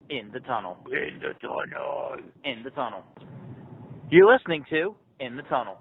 In the tunnel. In the tunnel. In the tunnel. You're listening to In the Tunnel.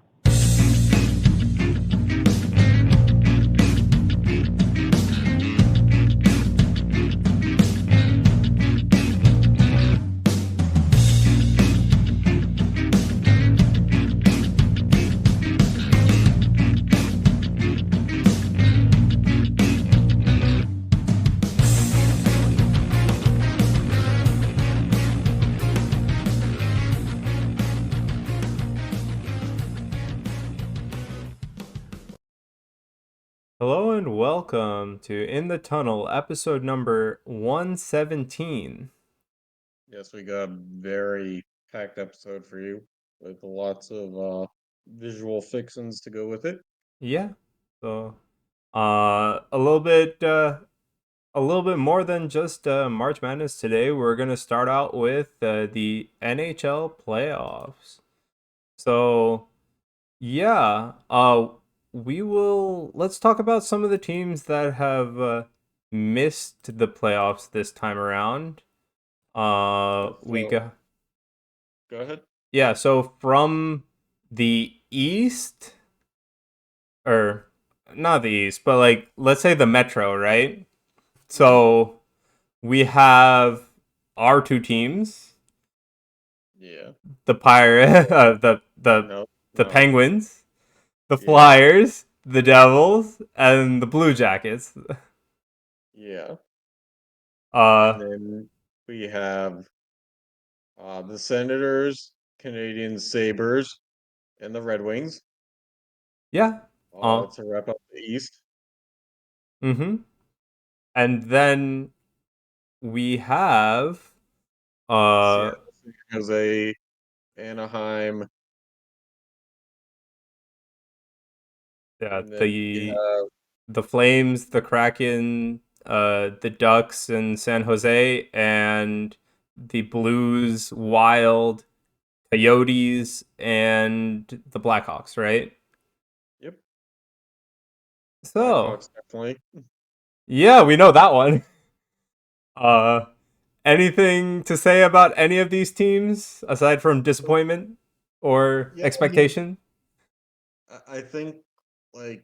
Hello and welcome to In the Tunnel, episode number 117. Yes, we got a very packed episode for you with lots of visual fixins to go with it. Yeah. So, a little bit more than just March Madness today. We're going to start out with the NHL playoffs. So, yeah, let's talk about some of the teams that have missed the playoffs this time around. We So got go ahead. Yeah, so from the east, or not the east, but like let's say the metro, right? Hmm. So we have our two teams, Yeah. the pirate, No. the No. Penguins, the Yeah. Flyers, the Devils, and the Blue Jackets. Yeah. And Uh, then we have the Senators, Canadian Sabres, and the Red Wings yeah. Uh, to wrap up the East. mm-hmm. And then we have uh, Seattle, San Jose, Anaheim, yeah, and then we have the Flames, the Kraken, the Ducks in San Jose, and the Blues, Wild, Coyotes, and the Blackhawks, right? yep, So, Blackhawks definitely. yeah, we know that one. Uh, Anything to say about any of these teams aside from disappointment or Yeah, I mean, expectation? I think like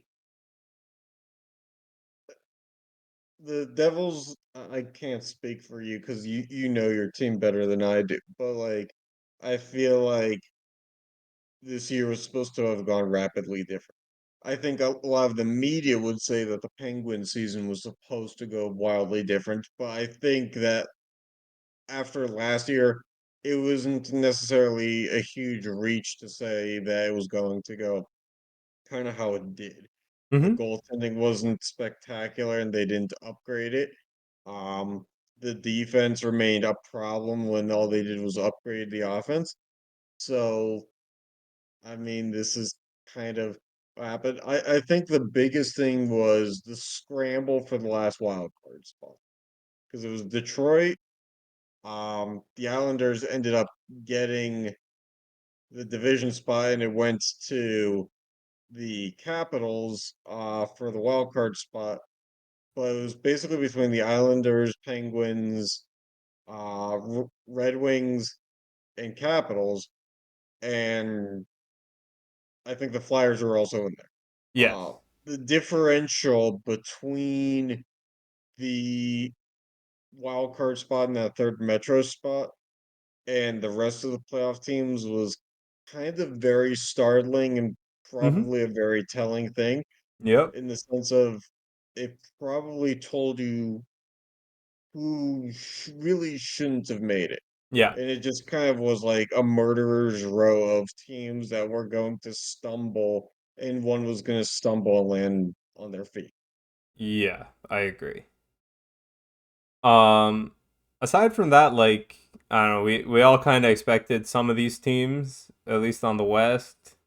the Devils. I can't speak for you because you know your team better than I do. But like, I feel like this year was supposed to have gone rapidly different. I think a lot of the media would say that the Penguin season was supposed to go wildly different, but I think that after last year, it wasn't necessarily a huge reach to say that it was going to go kind of how it did. The Mm-hmm. goaltending wasn't spectacular and they didn't upgrade it. Um, the defense remained a problem when all they did was upgrade the offense. So, I mean, this is kind of what happened. I think the biggest thing was the scramble for the last wild card spot because it was Detroit. The Islanders ended up getting the division spot and it went to the Capitals for the wild card spot, but it was basically between the Islanders, Penguins, Red Wings, and Capitals, and I think the Flyers were also in there. Yes. The differential between the wild card spot and that third Metro spot and the rest of the playoff teams was kind of very startling and Mm-hmm. probably a very telling thing Yep. in the sense of it probably told you who really shouldn't have made it. Yeah. And it just kind of was like a murderer's row of teams that were going to stumble, and one was going to stumble and land on their feet. Yeah, I agree. Um, Aside from that, like I don't know, we all kind of expected some of these teams, at least on the West.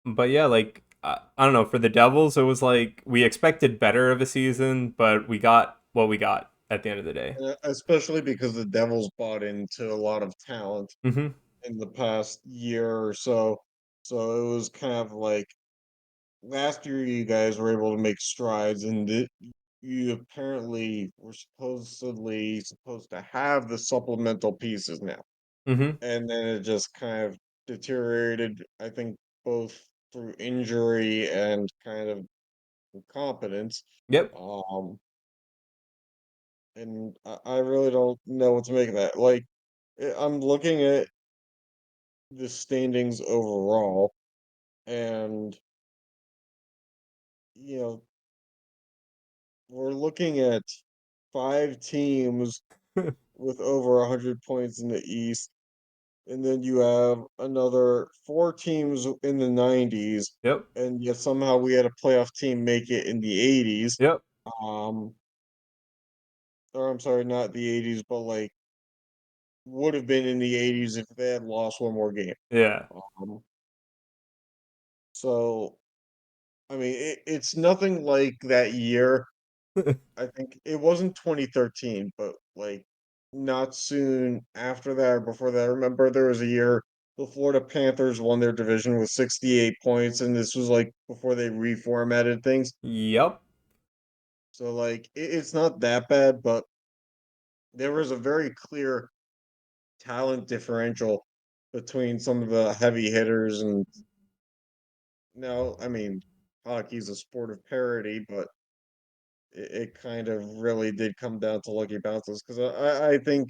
But yeah, like I don't know, for the Devils, it was like we expected better of a season, but we got what we got at the end of the day. Especially because the Devils bought into a lot of talent Mm-hmm. in the past year or so. So it was kind of like last year you guys were able to make strides, and you apparently were supposedly supposed to have the supplemental pieces now, Mm-hmm. and then it just kind of deteriorated. I think both through injury and kind of incompetence. Yep. Um, and I really don't know what to make of that. Like, I'm looking at the standings overall, and you know, we're looking at five teams with over 100 points in the East, and then you have another four teams in the 90s, Yep. and yet somehow we had a playoff team make it in the 80s. Yep. Um, or I'm sorry, not the 80s, but like would have been in the 80s if they had lost one more game. Yeah. Um, so I mean, it's nothing like that year. I think it wasn't 2013, but like not soon after that or before that. I remember there was a year the Florida Panthers won their division with 68 points, and this was like before they reformatted things. Yep. So like it's not that bad, but there was a very clear talent differential between some of the heavy hitters. And no, I mean, hockey's a sport of parity, but it kind of really did come down to lucky bounces because I think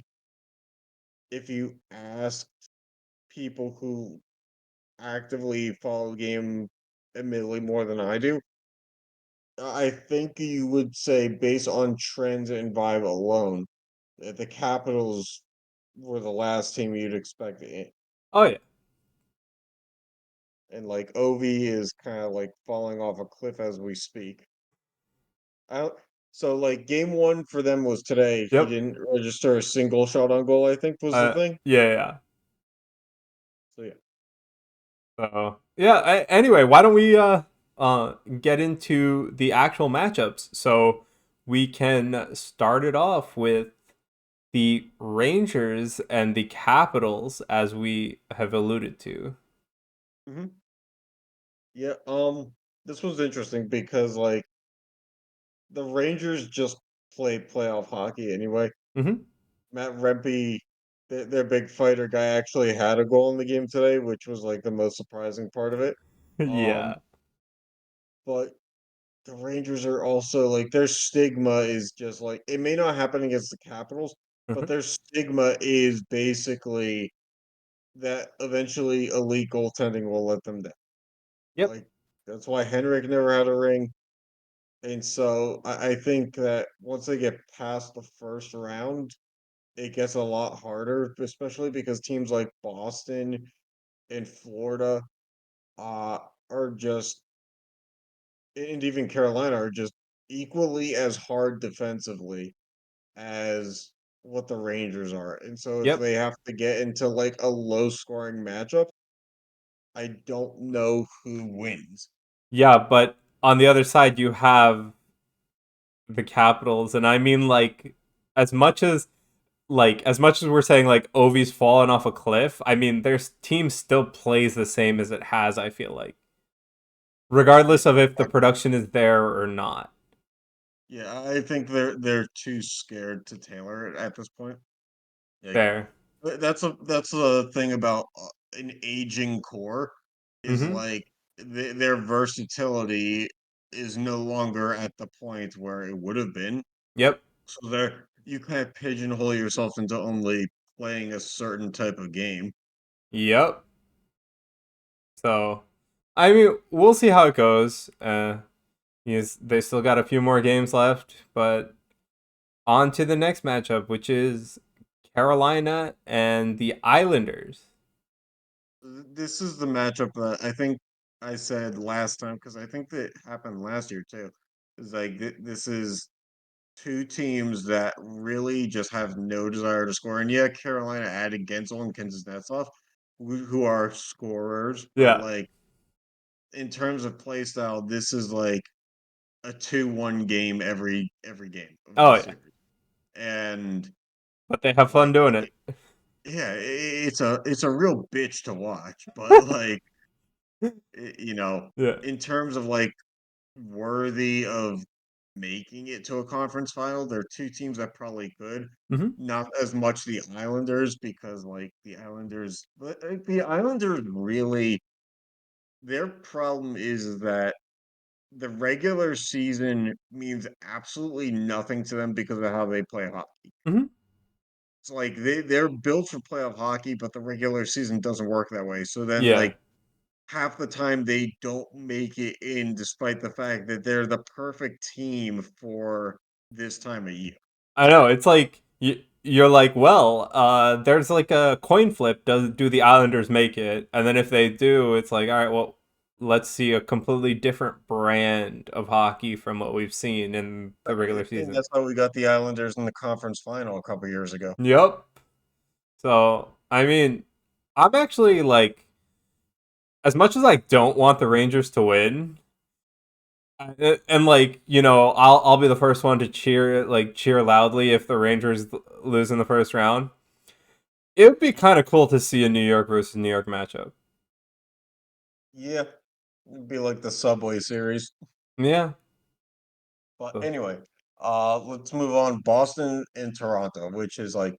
if you ask people who actively follow the game, admittedly more than I do, I think you would say based on trends and vibe alone, that the Capitals were the last team you'd expect in. Oh yeah. And like Ovi is kind of like falling off a cliff as we speak. I don't, so like game one for them was today. He Yep. didn't register a single shot on goal, I think was the thing. Yeah, yeah. So yeah. So yeah. Anyway, why don't we get into the actual matchups? So we can start it off with the Rangers and the Capitals, as we have alluded to. Hmm. Yeah, this was interesting because like the Rangers just play playoff hockey anyway. Mm-hmm. Matt Rempe, their big fighter guy, actually had a goal in the game today, which was like the most surprising part of it. Um, Yeah. but the Rangers are also like their stigma is just like it may not happen against the Capitals, but Mm-hmm. their stigma is basically that eventually elite goaltending will let them down. Yep. Like that's why Henrik never had a ring. And so I think that once they get past the first round, it gets a lot harder, especially because teams like Boston and Florida uh, are just, and even Carolina are just equally as hard defensively as what the Rangers are. And so if Yep. they have to get into like a low scoring matchup, I don't know who wins. Yeah, but on the other side, you have the Capitals, and I mean, like, as much as as much as we're saying like Ovi's fallen off a cliff, I mean, their team still plays the same as it has. I feel like, regardless of if the production is there or not. Yeah, I think they're too scared to tailor it at this point. Like Fair. that's a thing about an aging core is Mm-hmm. like their versatility is no longer at the point where it would have been. Yep. So there you kind of pigeonhole yourself into only playing a certain type of game. Yep. So, I mean, we'll see how it goes. They still got a few more games left, but on to the next matchup, which is Carolina and the Islanders. This is the matchup that I think I said last time because I think that happened last year too. Is like this is two teams that really just have no desire to score. And yeah, Carolina added Gensel and Kuznetsov, who are scorers, but Yeah. like in terms of play style, this is like a 2-1 game every game of Oh this yeah. series. And But they have fun like doing it. yeah, it's a real bitch to watch, but like you know, Yeah. in terms of like worthy of making it to a conference final. There are two teams that probably could. Hmm. Not as much the Islanders because the Islanders really their problem is that the regular season means absolutely nothing to them because of how they play hockey. Hmm. It's like they're built for playoff hockey, but the regular season doesn't work that way. So then Yeah. like half the time they don't make it in despite the fact that they're the perfect team for this time of year. I know. It's like you're like, well, there's like a coin flip. Do the Islanders make it? And then if they do, it's like, all right, well, let's see a completely different brand of hockey from what we've seen in the regular And season. that's how we got the Islanders in the conference final a couple years ago. Yep. So I mean, I'm actually like, as much as I don't want the Rangers to win, and like I'll be the first one to cheer loudly if the Rangers lose in the first round. It would be kind of cool to see a New York versus New York matchup. Yeah, it'd be like the Subway series. Yeah. But So- anyway, let's move on. Boston and Toronto, which is like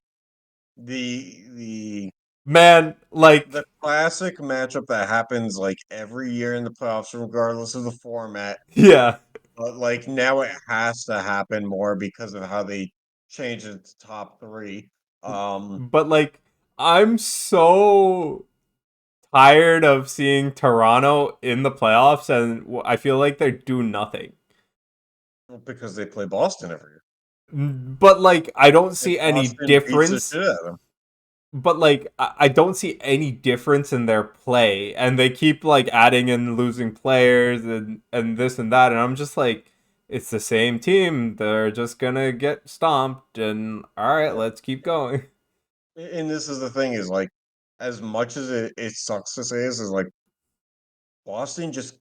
the Man, the like, classic matchup that happens like every year in the playoffs, regardless of the format. yeah. But like now it has to happen more because of how they changed it to top three. Um, But like, I'm so tired of seeing Toronto in the playoffs, and I feel like they do nothing. because they play Boston every year. But like, I don't And see any Boston beats the difference. shit out of them. But like, I don't see any difference in their play, and they keep like adding and losing players and this and that, and I'm just like, it's the same team. They're just gonna get stomped, and all right, Yeah. let's keep going. And this is the thing is like, as much as it sucks to say this, is like Boston just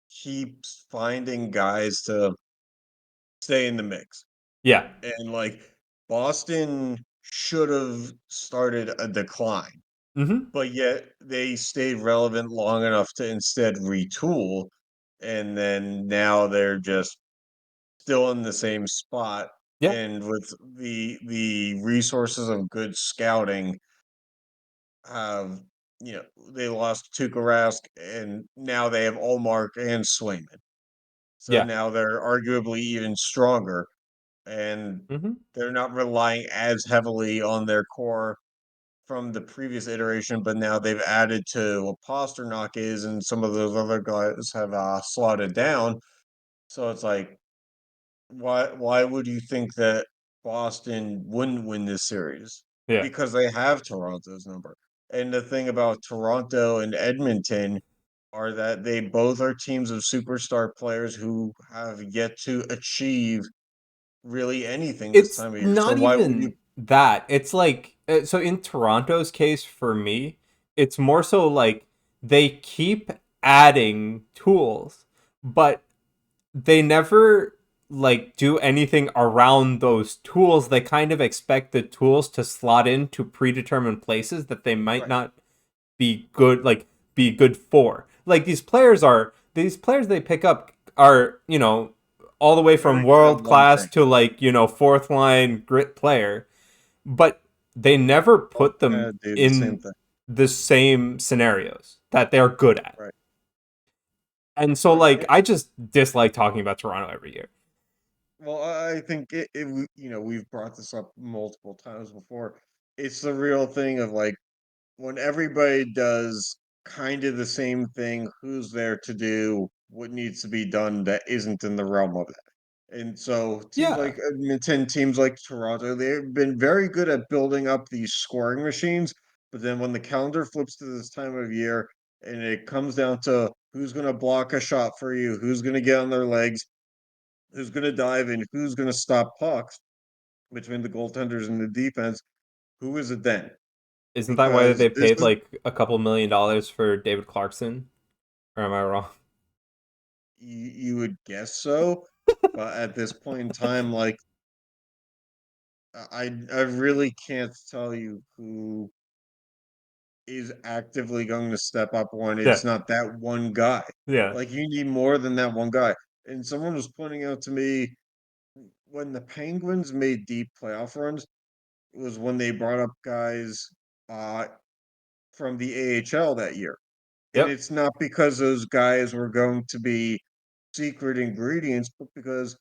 keeps finding guys to stay in the mix. Yeah. And like Boston should have started a decline, Mm-hmm. but yet they stayed relevant long enough to instead retool. And then now they're just still in the same spot. Yeah. And with the resources of good scouting, have they lost Tuukka Rask, and now they have Olmark and Swayman. So Yeah. now they're arguably even stronger, and Mm-hmm. they're not relying as heavily on their core from the previous iteration, but now they've added to what Pasternak is, and some of those other guys have slotted down. So it's like, why would you think that Boston wouldn't win this series? Yeah. Because they have Toronto's number. And the thing about Toronto and Edmonton are that they both are teams of superstar players who have yet to achieve really anything this It's time of year. So not why would you even that. It's like, so in Toronto's case for me, it's more so like they keep adding tools, but they never like do anything around those tools. They kind of expect the tools to slot into predetermined places that they might right? not be good, like be good for. Like these players they pick up are, all the way from Very good at world one class thing. to like, fourth line grit player, but they never put them Do the same in thing. the same scenarios that they're good at. Right. And so Right. like I just dislike talking about Toronto every year. Well, I think we've brought this up multiple times before. It's the real thing of like when everybody does kind of the same thing, who's there to do what needs to be done that isn't in the realm of it? And so teams Yeah. like Edmonton, teams like Toronto, they've been very good at building up these scoring machines. But then when the calendar flips to this time of year and it comes down to who's going to block a shot for you, who's going to get on their legs, who's going to dive in, who's going to stop pucks between the goaltenders and the defense, who is it then? Isn't that why Because they this paid is like a couple $1 million for David Clarkson? Or am I wrong? you would guess so, but at this point in time, like I really can't tell you who is actively going to step up when Yeah. it's not that one guy. Yeah. Like you need more than that one guy. And someone was pointing out to me when the Penguins made deep playoff runs was when they brought up guys uh from the AHL that year. And Yep. it's not because those guys were going to be secret ingredients, but because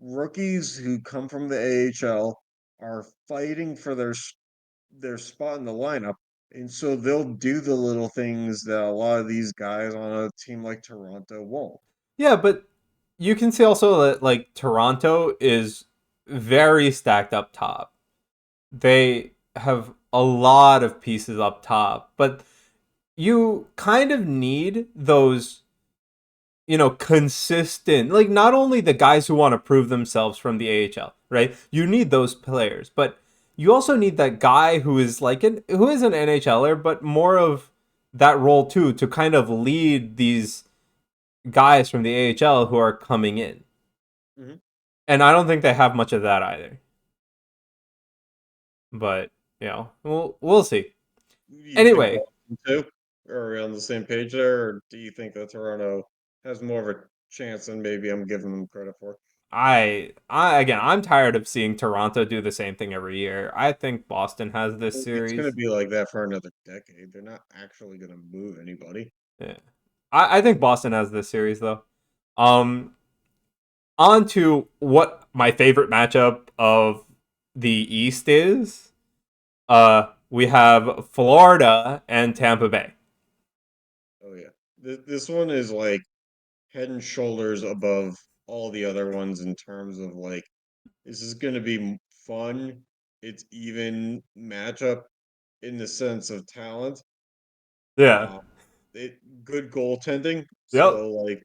rookies who come from the AHL are fighting for their spot in the lineup. And so they'll do the little things that a lot of these guys on a team like Toronto won't. Yeah, but you can see also that like Toronto is very stacked up top. They have a lot of pieces up top, but you kind of need those, consistent, like not only the guys who want to prove themselves from the AHL, right? You need those players, but you also need that guy who is who is an NHLer, but more of that role too, to kind of lead these guys from the AHL who are coming in. Mm-hmm. And I don't think they have much of that either. But, we'll see. You think Anyway, Boston too? Are we on the same page there, or do you think that Toronto has more of a chance than maybe I'm giving them credit for? I again, I'm tired of seeing Toronto do the same thing every year. I think Boston has this It's going to series. be like that for another decade. They're not actually going to move anybody. Yeah. I think Boston has this series though. Um On to what my favorite matchup of the East is. We have Florida and Tampa Bay. Oh yeah, this one is like head and shoulders above all the other ones in terms of like this is going to be fun. It's even matchup in the sense of talent. Yeah. Uh, it good goaltending. Yep. So like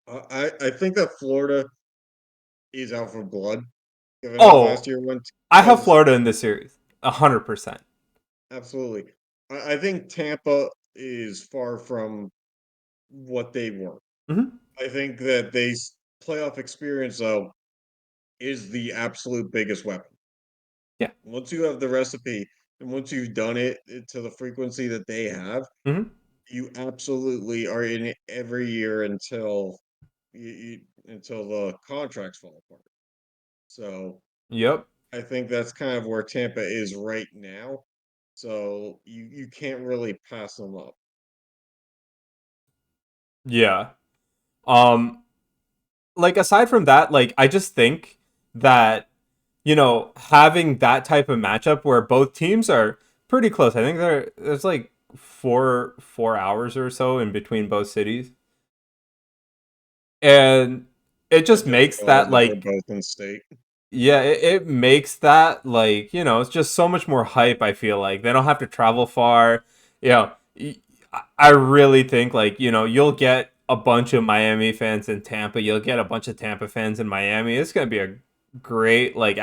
I think that Florida is out for blood given how last Oh, year went I have because Florida in this series. 100%. absolutely. I think Tampa is far from what they were. Mm-hmm. I think that playoff experience though is the absolute biggest weapon. Yeah. Once you have the recipe and once you've done it to the frequency that they have, Mm-hmm. you absolutely are in it every year until the contracts fall apart. So Yep. I think that's kind of where Tampa is right now. So you can't really pass them up. Yeah. Um like aside from that, like I just think that having that type of matchup where both teams are pretty close. I think there's like 4 hours or so in between both cities. And it I just didn't makes realize that that they're like both in state. yeah, it makes that like, it's just so much more hype, I feel like. They don't have to travel far. You know, I really think like, you'll get a bunch of Miami fans in Tampa. You'll get a bunch of Tampa fans in Miami. It's going to be a great like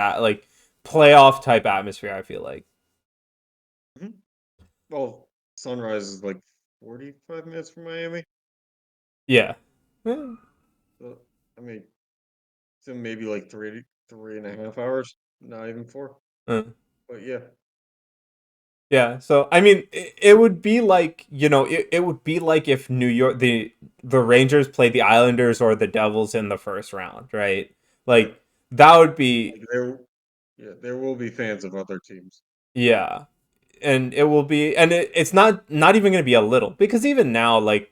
playoff type atmosphere, I feel like. Mhm. Well, Sunrise is like 45 minutes from Miami. Yeah. Yeah. So, I mean, so maybe like 3.5 hours, not even four. Uh. But yeah, Yeah, so I mean, it would be like it would be like if New York the Rangers played the Islanders or the Devils in the first round, right? yeah, Like that would be like yeah, there will be fans of other teams. yeah, and it will be, and it's not even going to be a little because even now, like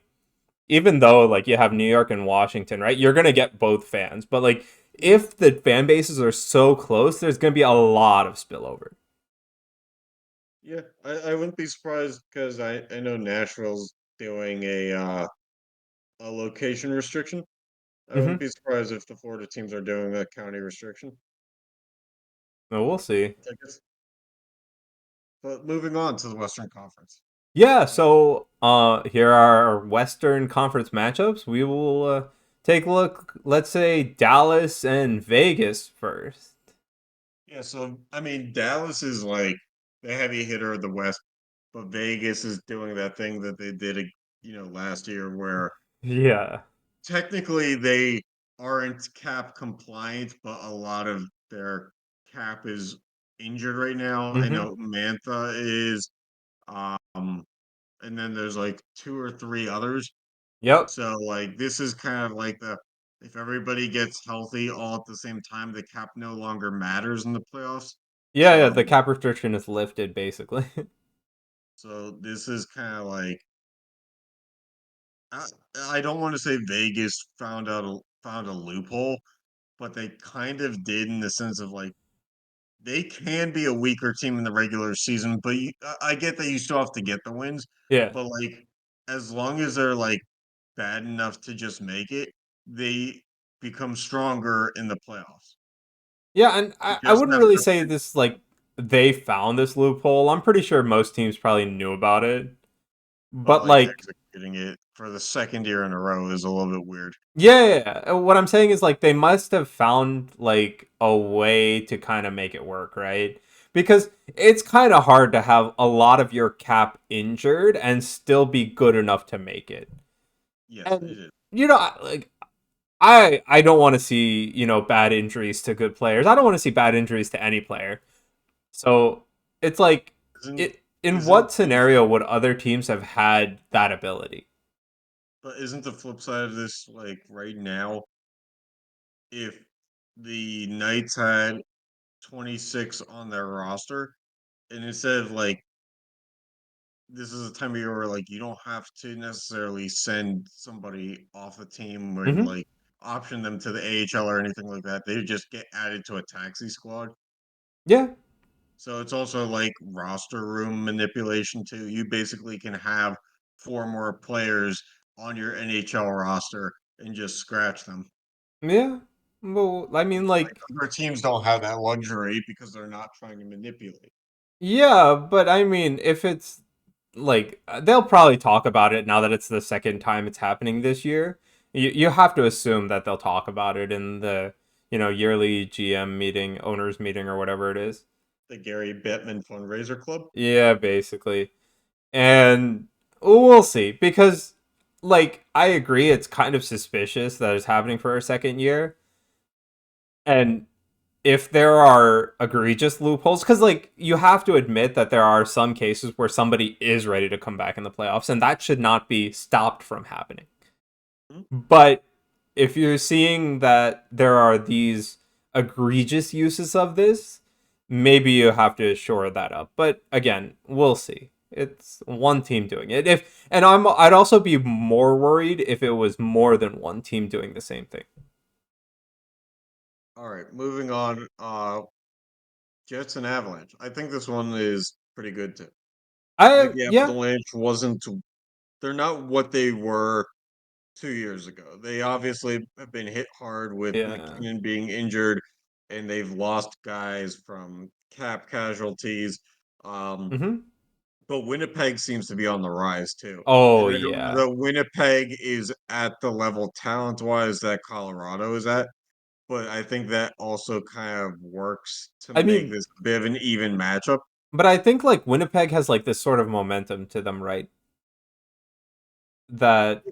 even though like you have New York and Washington, right? You're gonna get both fans, but like Mhm. if the fan bases are so close, there's gonna be a lot of spillover. Yeah, I wouldn't be surprised because I know Nashville's doing a location restriction. I wouldn't Mm-hmm. be surprised if the Florida teams are doing a county restriction. Well, we'll see. I guess. But moving on to the Western Conference. Yeah, Uh, so here are our Western Conference matchups. We will take a look, let's say Dallas and Vegas first. yeah, so I mean Dallas is like the heavy hitter of the West, but Vegas is doing that thing that they did, last year where Yeah. technically they aren't cap compliant, but a lot of their cap is injured right now. I Mm-hmm. know Mantha is, and then there's like two or three others. Yep. So like this is kind of like the if everybody gets healthy all at the same time, the cap no longer matters in the playoffs. Yeah, yeah, So the cap restriction is lifted basically. so this is kind of like I, I don't want to say Vegas found a loophole, but they kind of did in the sense of like they can be a weaker team in the regular season, but I get that you still have to get the wins. Yeah. But like, as long as they're like bad enough to just make it, they become stronger in the playoffs. Yeah, and You I just wouldn't have really to, say this like they found this loophole. I'm pretty sure most teams probably knew about it. but But like like executing it for the second year in a row is a little bit weird. yeah, yeah, yeah. What I'm saying is like they must have found like a way to kind of make it work, right? Because it's kind of hard to have a lot of your cap injured and still be good enough to make it. Yes, And it is. you know, like I don't want to see, bad injuries to good players. I don't want to see bad injuries to any player. So, it's like Isn't it in isn't what the scenario would other teams have had that ability? but isn't the flip side of this like right now if the Knights had 26 on their roster and instead of like this is a time of year where like you don't have to necessarily send somebody off the team or Mhm. like option them to the AHL or anything like that. They just get added to a taxi squad. Yeah. So it's also like roster room manipulation too. You basically can have four more players on your NHL roster and just scratch them. Yeah. Well, I mean Like like other teams don't have that luxury because they're not trying to manipulate. yeah, but I mean if it's like they'll probably talk about it now that it's the second time it's happening this year. You have to assume that they'll talk about it in the, yearly GM meeting, owners meeting or whatever it is. The Gary Bettman fundraiser club. Yeah, basically. And we'll see because like I agree it's kind of suspicious that it's happening for a second year. And if there are egregious loopholes cuz like you have to admit that there are some cases where somebody is ready to come back in the playoffs and that should not be stopped from happening. Hmm? But if you're seeing that there are these egregious uses of this, maybe you have to shore that up. But again, we'll see. It's one team doing it. If and I'd also be more worried if it was more than one team doing the same thing. All right, moving on. Jets and Avalanche. I think this one is pretty good too. I think I the yeah. Avalanche wasn't. They're not what they were 2 years ago. They obviously have been hit hard with Yeah. McKinnon being injured, and they've lost guys from cap casualties. Um, Mhm. but Winnipeg seems to be on the rise too. Oh And I don't yeah. know that Winnipeg is at the level talent wise that Colorado is at, but I think that also kind of works to I make mean, this a bit of an even matchup. but I think like Winnipeg has like this sort of momentum to them, right? That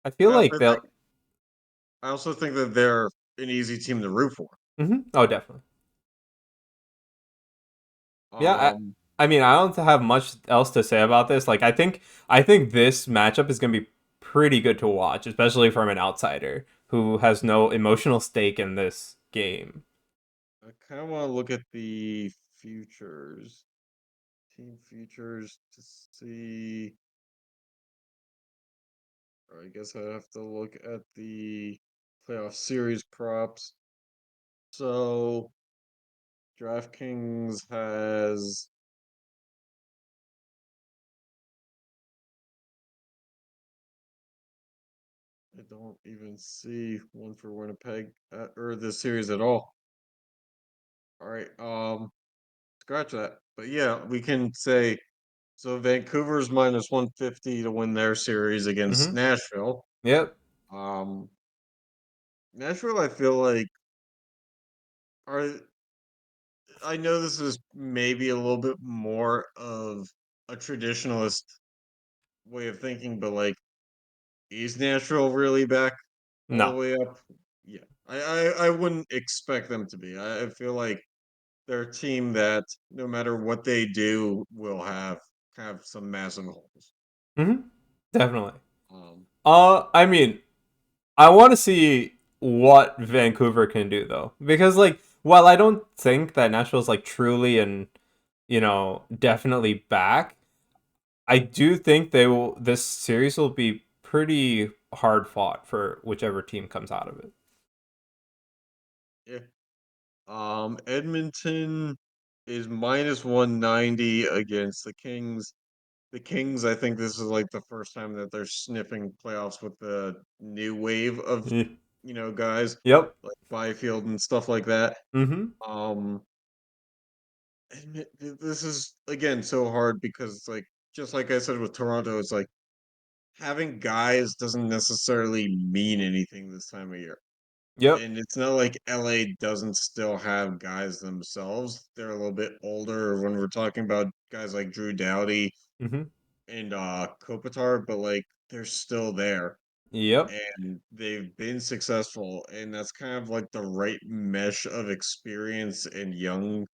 I feel like But they'll I also think that they're an easy team to root for. Oh, definitely. Yeah, Um, I mean, I don't have much else to say about this. Like, I think this matchup is going to be pretty good to watch, especially from an outsider who has no emotional stake in this game. I kind of want to look at the futures, team futures to see. Or I guess I have to look at the playoff series props. So DraftKings has I don't even see one for Winnipeg or this series at all. All right, scratch that. But yeah, we can say so. Vancouver's minus 150 to win their series against Mm-hmm. Nashville. Yep. Um, Nashville, I feel like are. I know this is maybe a little bit more of a traditionalist way of thinking, but like, is Nashville really back all the No. way up? Yeah, I wouldn't expect them to be. I feel like they're a team that no matter what they do will have some massive holes. Mm-hmm. Definitely. Um, I mean, I want to see what Vancouver can do though, because like while I don't think that Nashville's like truly and definitely back, I do think they will. This series will be pretty hard fought for whichever team comes out of it. Yeah. Edmonton is minus 190 against the Kings. The Kings, I think this is like the first time that they're sniffing playoffs with the new wave of, guys Yep. like Byfield and stuff like that. Mm-hmm. Um, this is again so hard because it's like just like I said with Toronto, it's like having guys doesn't necessarily mean anything this time of year. Yep. And it's not like LA doesn't still have guys themselves. They're a little bit older when we're talking about guys like Drew Doughty Mm-hmm. and Kopitar, but like they're still there Yep. and they've been successful. And that's kind of like the right mesh of experience and young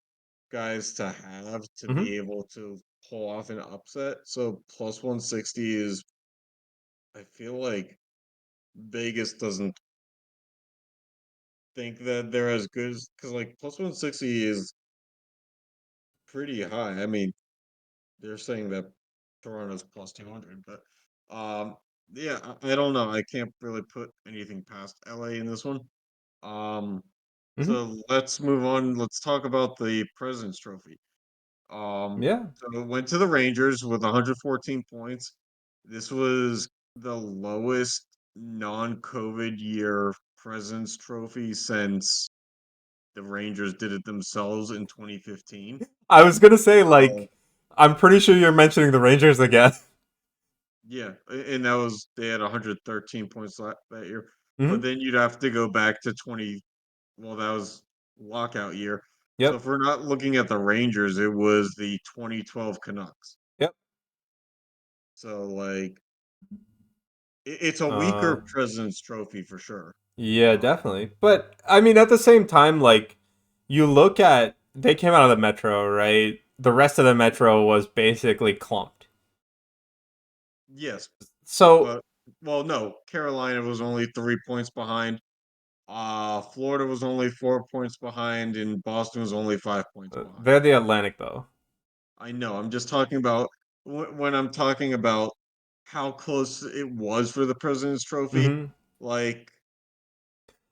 guys to have to Mm-hmm. be able to pull off an upset. So plus 160 is, I feel like Vegas doesn't think that they're as good as, because like plus 160 is pretty high. I mean, they're saying that Toronto's plus 200, but yeah, I don't know. I can't really put anything past LA in this one. Um, Mm-hmm. so let's move on. Let's talk about the President's Trophy. Yeah. So it went to the Rangers with 114 points. This was the lowest non-COVID year President's Trophy since the Rangers did it themselves in 2015. I was gonna say So like I'm pretty sure you're mentioning the Rangers again. yeah, and that was they had 113 points that year. But Mm-hmm. then you'd have to go back to 20. Well, that was lockout year. So Yep. if we're not looking at the Rangers, it was the 2012 Canucks. Yep. So like it's a Uh. weaker President's Trophy for sure. Yeah, definitely. But I mean, at the same time, like you look at they came out of the Metro, right? The rest of the Metro was basically clumped. Yes, So but well, no, Carolina was only 3 points behind. Florida was only 4 points behind, and Boston was only 5 points behind. they're the Atlantic, though. I know. I'm just talking about when I'm talking about how close it was for the President's Trophy. Hmm. Like,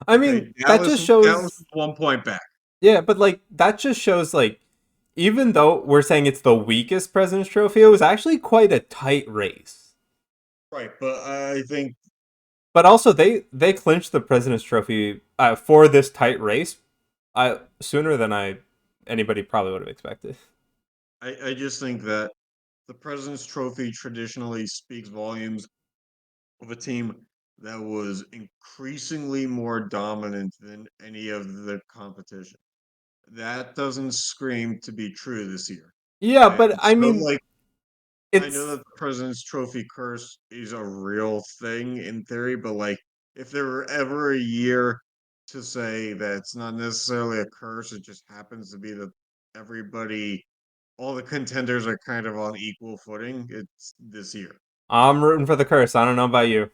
I okay, mean, that Dallas, just Dallas shows. was 1 point back, Yeah, but like that just shows like even though we're saying it's the weakest President's Trophy, it was actually quite a tight race. right? But I think But also, they clinched the President's Trophy for this tight race, sooner than I anybody probably would have expected. I just think that the President's Trophy traditionally speaks volumes of a team that was increasingly more dominant than any of the competition. That doesn't scream to be true this year. Yeah, And but I so, mean, like, I know it's that the President's Trophy curse is a real thing in theory, but like, if there were ever a year to say that it's not necessarily a curse, it just happens to be that everybody, all the contenders are kind of on equal footing, it's this year. I'm rooting for the curse. I don't know about you.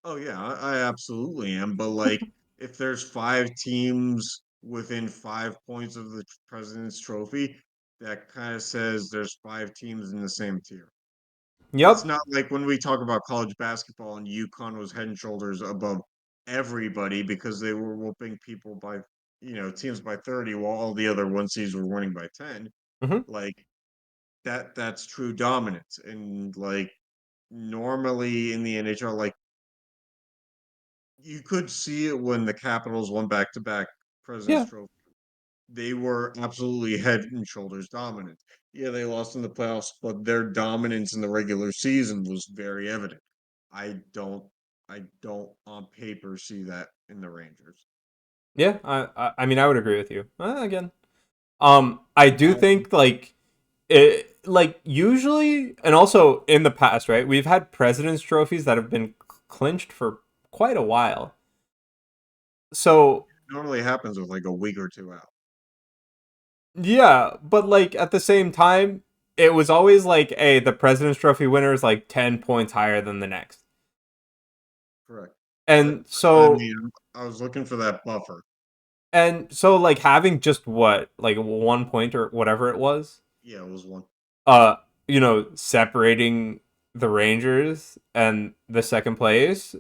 Oh yeah, I absolutely am. But like, if there's 5 teams within 5 points of the President's Trophy, that kind of says there's 5 teams in the same tier. It's Yep. not like when we talk about college basketball and UConn was head and shoulders above everybody because they were whooping people by, teams by 30 while all the other one seeds were winning by 10. Hmm. Like that's true dominance. And like normally in the NHL, like you could see it when the Capitals won back-to-back President's Yeah. Trophy. They were absolutely head and shoulders dominant. Yeah, they lost in the playoffs, but their dominance in the regular season was very evident. I don't I don't on paper see that in the Rangers. Yeah. I mean, I would agree with you. Again, I do Um, think like it like usually and also in the past, right? We've had President's trophies that have been clinched for quite a while. So normally happens with like a week or two out. yeah, but like at the same time, it was always like, hey, the President's Trophy winner is like 10 points higher than the next. Correct. And I so mean, I was looking for that buffer. like having just what, like 1 point or whatever it was, Yeah, it was one. uh, separating the Rangers and the second place,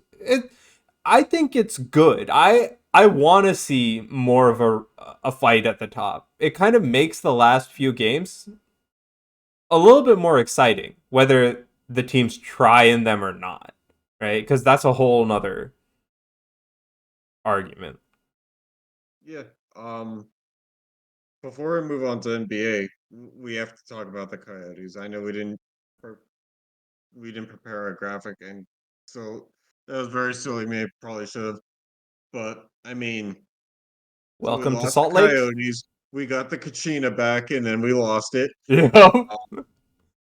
I think it's good. I want to see more of a fight at the top. It kind of makes the last few games a little bit more exciting, whether the teams try in them or not, right? Because that's a whole nother argument. Yeah. Before we move on to NBA, we have to talk about the Coyotes. I know pre- we didn't prepare a graphic, and so that was very silly. Me, probably should have. But I mean, so we Welcome to lost the Salt Lake. Coyotes. We got the Kachina back, and then we lost it. Yeah.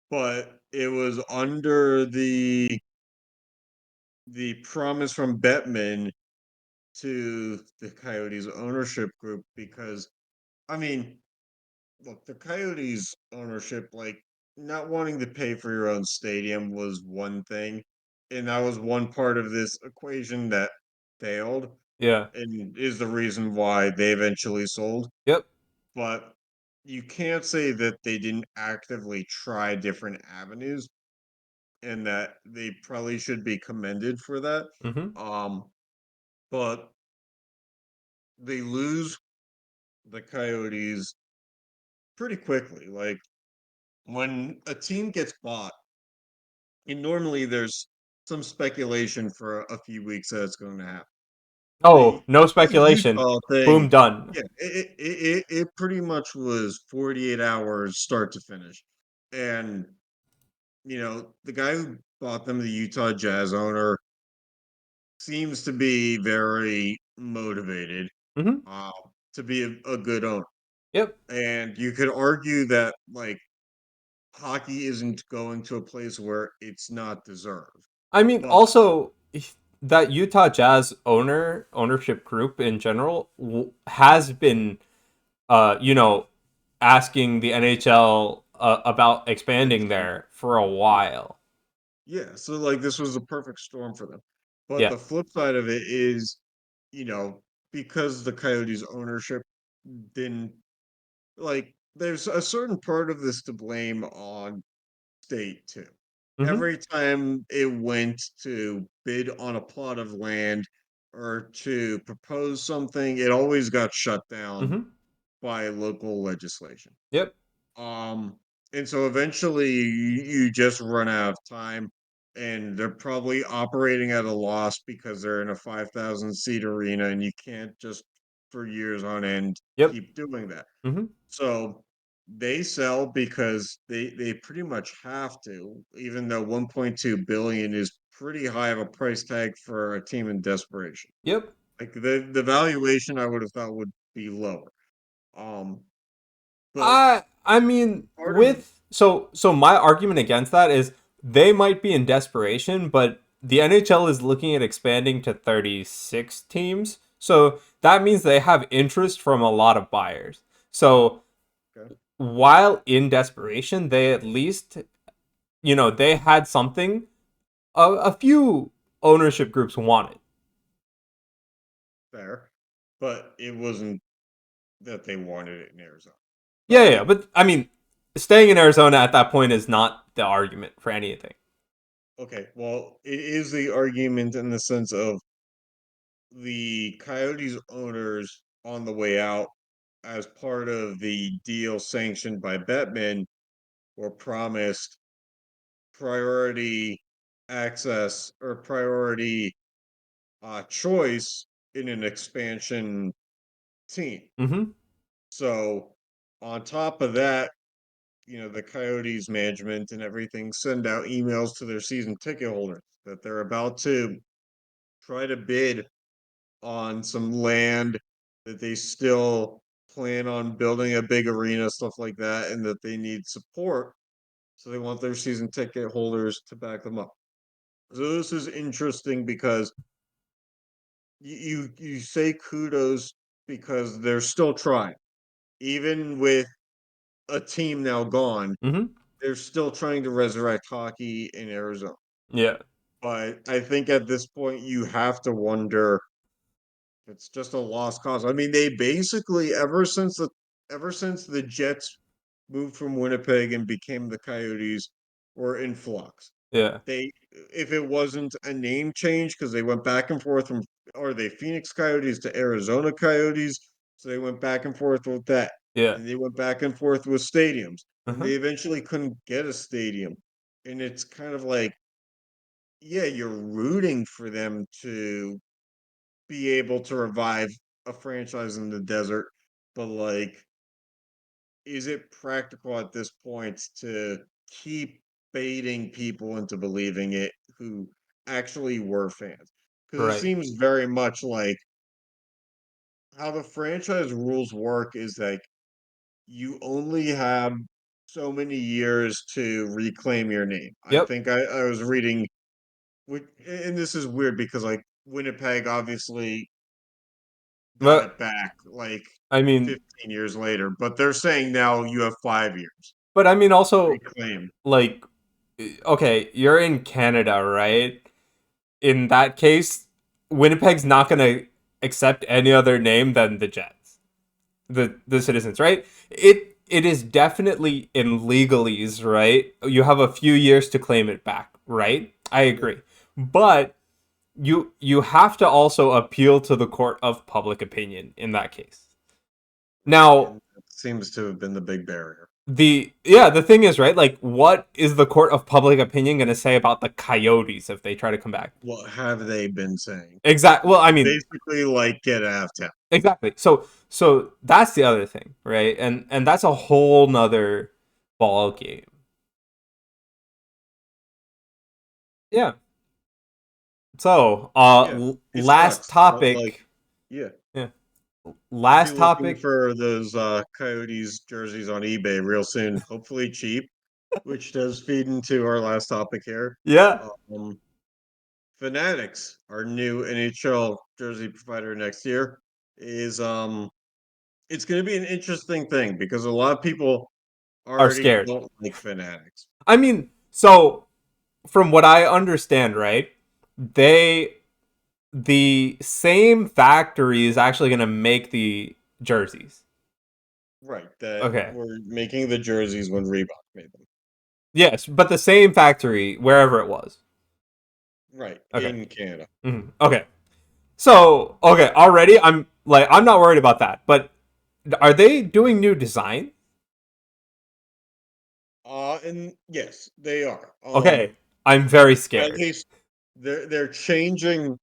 But it was under the promise from Bettman to the Coyotes ownership group because I mean, look, the Coyotes ownership, like not wanting to pay for your own stadium was one thing, and that was one part of this equation that failed Yeah. and is the reason why they eventually sold. Yep. But you can't say that they didn't actively try different avenues and that they probably should be commended for that. Mm-hmm. Um, but they lose the Coyotes pretty quickly. Like when a team gets bought, and normally there's some speculation for a few weeks that it's going to happen. Oh, The no the speculation. Utah Boom, thing, done. yeah, it pretty much was 48 hours start to finish, and the guy who bought them, the Utah Jazz owner, seems to be very motivated Mm-hmm. uh, to be a good owner. Yep. And you could argue that like hockey isn't going to a place where it's not deserved. I mean, But also that Utah Jazz ownership group in general has been, asking the NHL about expanding there for a yeah, while. yeah, so like this was a perfect storm for them. But Yeah. the flip side of it is, you know, because the Coyotes ownership didn't like there's a certain part of this to blame on state too. Mm-hmm. Every time it went to bid on a plot of land or to propose something, it always got shut down Mm-hmm. by local legislation. Yep. Um, and so eventually you just run out of time, and they're probably operating at a loss because they're in a 5,000 seat arena, and you can't just for years on end Yep. keep doing that. Mm-hmm. So they sell because they pretty much have to, even though 1.2 billion is pretty high of a price tag for a team in desperation. Yep. Like the valuation I would have thought would be lower. Um, but I mean, part of so my argument against that is they might be in desperation, but the NHL is looking at expanding to 36 teams. So that means they have interest from a lot of buyers. So okay, while in desperation, they at least, they had something a few ownership groups wanted. fair, but it wasn't that they wanted it in Arizona. But Yeah, yeah, like, but I mean, staying in Arizona at that point is not the argument for anything. okay, well, it is the argument in the sense of the Coyotes owners on the way out, as part of the deal sanctioned by Bettman, were promised priority access or priority choice in an expansion team. Mm-hmm. So, on top of that, the Coyotes management and everything send out emails to their season ticket holders that they're about to try to bid on some land that they still plan on building a big arena, stuff like that, and that they need support. So they want their season ticket holders to back them up. So this is interesting because you say kudos because they're still trying. Even with a team now gone, Mm-hmm. they're still trying to resurrect hockey in Arizona. Yeah. But I think at this point you have to wonder if it's just a lost cause. I mean, they basically ever since the Jets moved from Winnipeg and became the Coyotes were in flux. Yeah. They if it wasn't a name change because they went back and forth from are they Phoenix Coyotes to Arizona Coyotes, so they went back and forth with that. Yeah. And they went back and forth with stadiums, and Uh-huh. they eventually couldn't get a stadium. And it's kind of like, yeah, you're rooting for them to be able to revive a franchise in the desert, but like, is it practical at this point to keep baiting people into believing it who actually were fans? Because it Right. seems very much like how the franchise rules work is like you only have so many years to reclaim your name. I Yep. think I was reading, and this is weird because like Winnipeg obviously got But it back like I mean, 15 years later, but they're saying now you have 5 years but I mean to also reclaim. like okay, you're in Canada, right? In that case, Winnipeg's not going to accept any other name than the Jets. The Citizens, right? It is definitely in legalese, right? You have a few years to claim it back, right? I agree. But you have to also appeal to the court of public opinion in that case. Right, Now, and that seems to have been the big barrier. the thing is, right? Like what is the court of public opinion going to say about the Coyotes if they try to come back? What have they been saying? Exactly. Well, I mean, Basically, like get out of town. exactly. So that's the other thing, right? And that's a whole nother ball game. Yeah. So, Yeah, it last sucks, but like, topic. yeah, Yeah. I'll be Last looking topic. for those Coyotes jerseys on eBay real soon, hopefully cheap, which does feed into our last topic here. Yeah. Um, Fanatics, our new NHL jersey provider next year, is it's going to be an interesting thing because a lot of people Are already scared. don't like Fanatics. I mean, so from what I understand, right? They the same factory is actually going to make the jerseys. Right, that Okay. were making the jerseys when Reebok made them. Yes, but the same factory wherever it was. Right, Okay. in Canada. Okay. So, okay, already I'm not worried about that. But are they doing new design? And yes, they are. Okay. I'm very At scared. least they're changing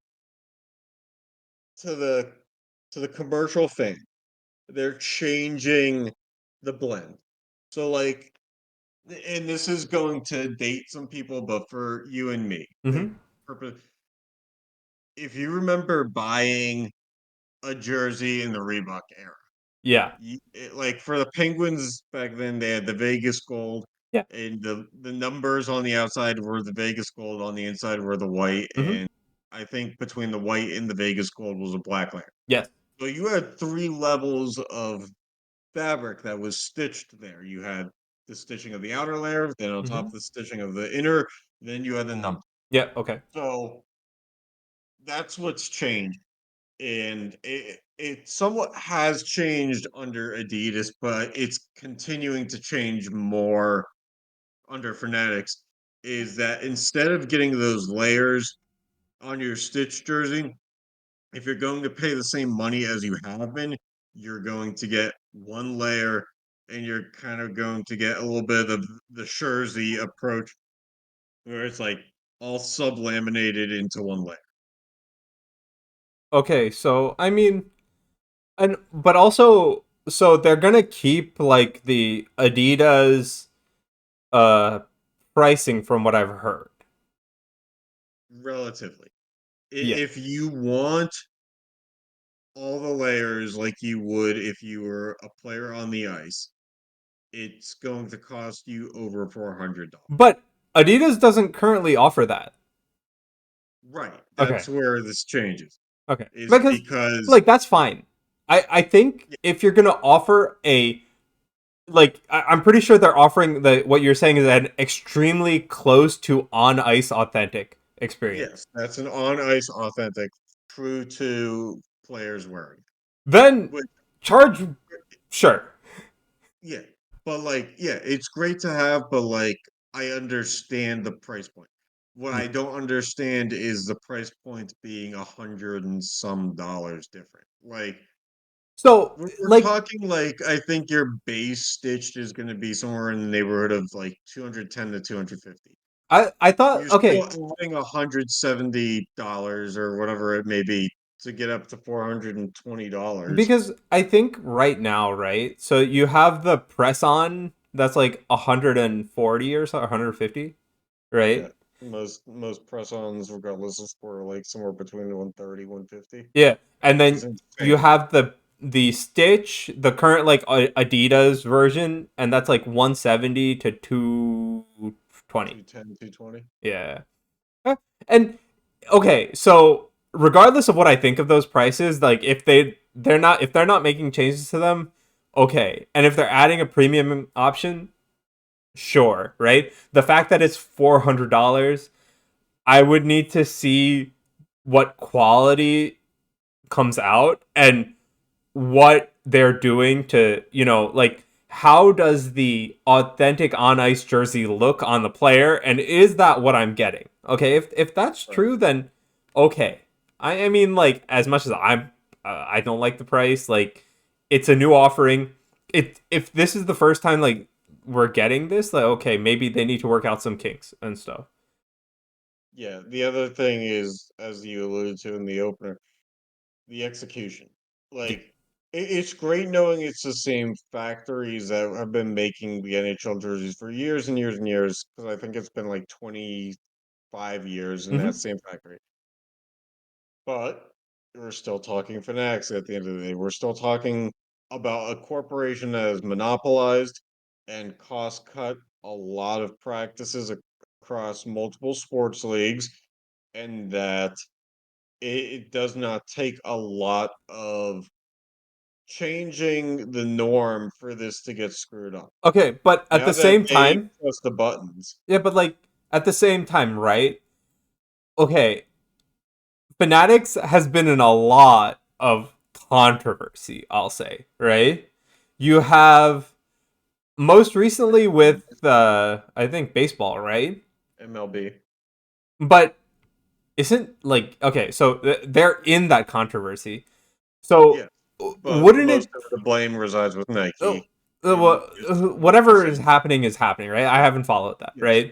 to the commercial fan. They're changing the blend. So like, and this is going to date some people, but for you and me, the Mhm. purpose, if you remember buying a jersey in the Reebok era, Yeah. like for the Penguins back then, they had the Vegas gold, Yeah. and the numbers on the outside were the Vegas gold, on the inside were the white, Mhm. and I think between the white and the Vegas gold was a black layer. Yes. So you had three levels of fabric that was stitched there. You had the stitching of the outer layer, then on top Mhm. the stitching of the inner, then you had the number. Yeah, okay. So that's what's changed. And it somewhat has changed under Adidas, but it's continuing to change more under Fanatics. Is that instead of getting those layers on your stitch jersey, if you're going to pay the same money as you have been, you're going to get one layer and you're kind of going to get a little bit of the Jersey approach where it's like all sublaminated into one layer. Okay, so I mean and but also so they're going to keep like the Adidas uh pricing from what I've heard. Relatively. Yeah. If you want all the layers like you would if you were a player on the ice, it's going to cost you over $400. But Adidas doesn't currently offer that. Right. Okay. That's where this changes. Okay. Is Because because like that's fine. I think if you're gonna offer a like I'm pretty sure they're offering the what you're saying is an extremely close to on ice authentic experience. Yes, that's an on ice authentic, true to players wearing. Then Which, charge, sure. yeah, but like, yeah, it's great to have, but like, I understand the price point. What I don't understand is the price point being 100 and some dollars different. Like, So we're like talking like I think your base stitched is going to be somewhere in the neighborhood of like 210 to 250. I thought You're still okay, adding $170 or whatever it may be to get up to $420. because I think right now, right? So you have the press on that's like 140 or so, 150, Yeah, right? most press-ons, regardless of sport, are like somewhere between 130, 150, Yeah. And which then is you insane. have the Stitch, the current like Adidas version, and that's like 170 to 220. 210, 220. Yeah. And okay, so regardless of what I think of those prices, like if they're not making changes to them, okay. And if they're adding a premium option, sure, right? The fact that it's $400, I would need to see what quality comes out and what they're doing to, like how does the authentic on ice jersey look on the player, and is that what I'm getting? Okay, if that's Right. true, then okay. I mean, like, as much as I don't like the price, like it's a new offering. If this is the first time like we're getting this, like okay, maybe they need to work out some kinks and stuff. Yeah, the other thing is, as you alluded to in the opener, the execution. Like, it's great knowing it's the same factories that have been making the NHL jerseys for years and years and years, because I think it's been like 25 years in that Mm-hmm. same factory. But we're still talking Fanatics at the end of the day. We're still talking about a corporation that has monopolized and cost cut a lot of practices across multiple sports leagues, and that it does not take a lot of changing the norm for this to get screwed up. Okay, but at Now the that same they time, press the buttons, yeah, but like at the same time, right? Okay, Fanatics has been in a lot of controversy, I'll say, right? You have most recently with I think baseball, right? MLB. But isn't like okay, so they're in that controversy. Yeah, So but wouldn't most it of the blame resides with oh, Nike in its whatever decision. is happening, right? I haven't followed that, Yes. right?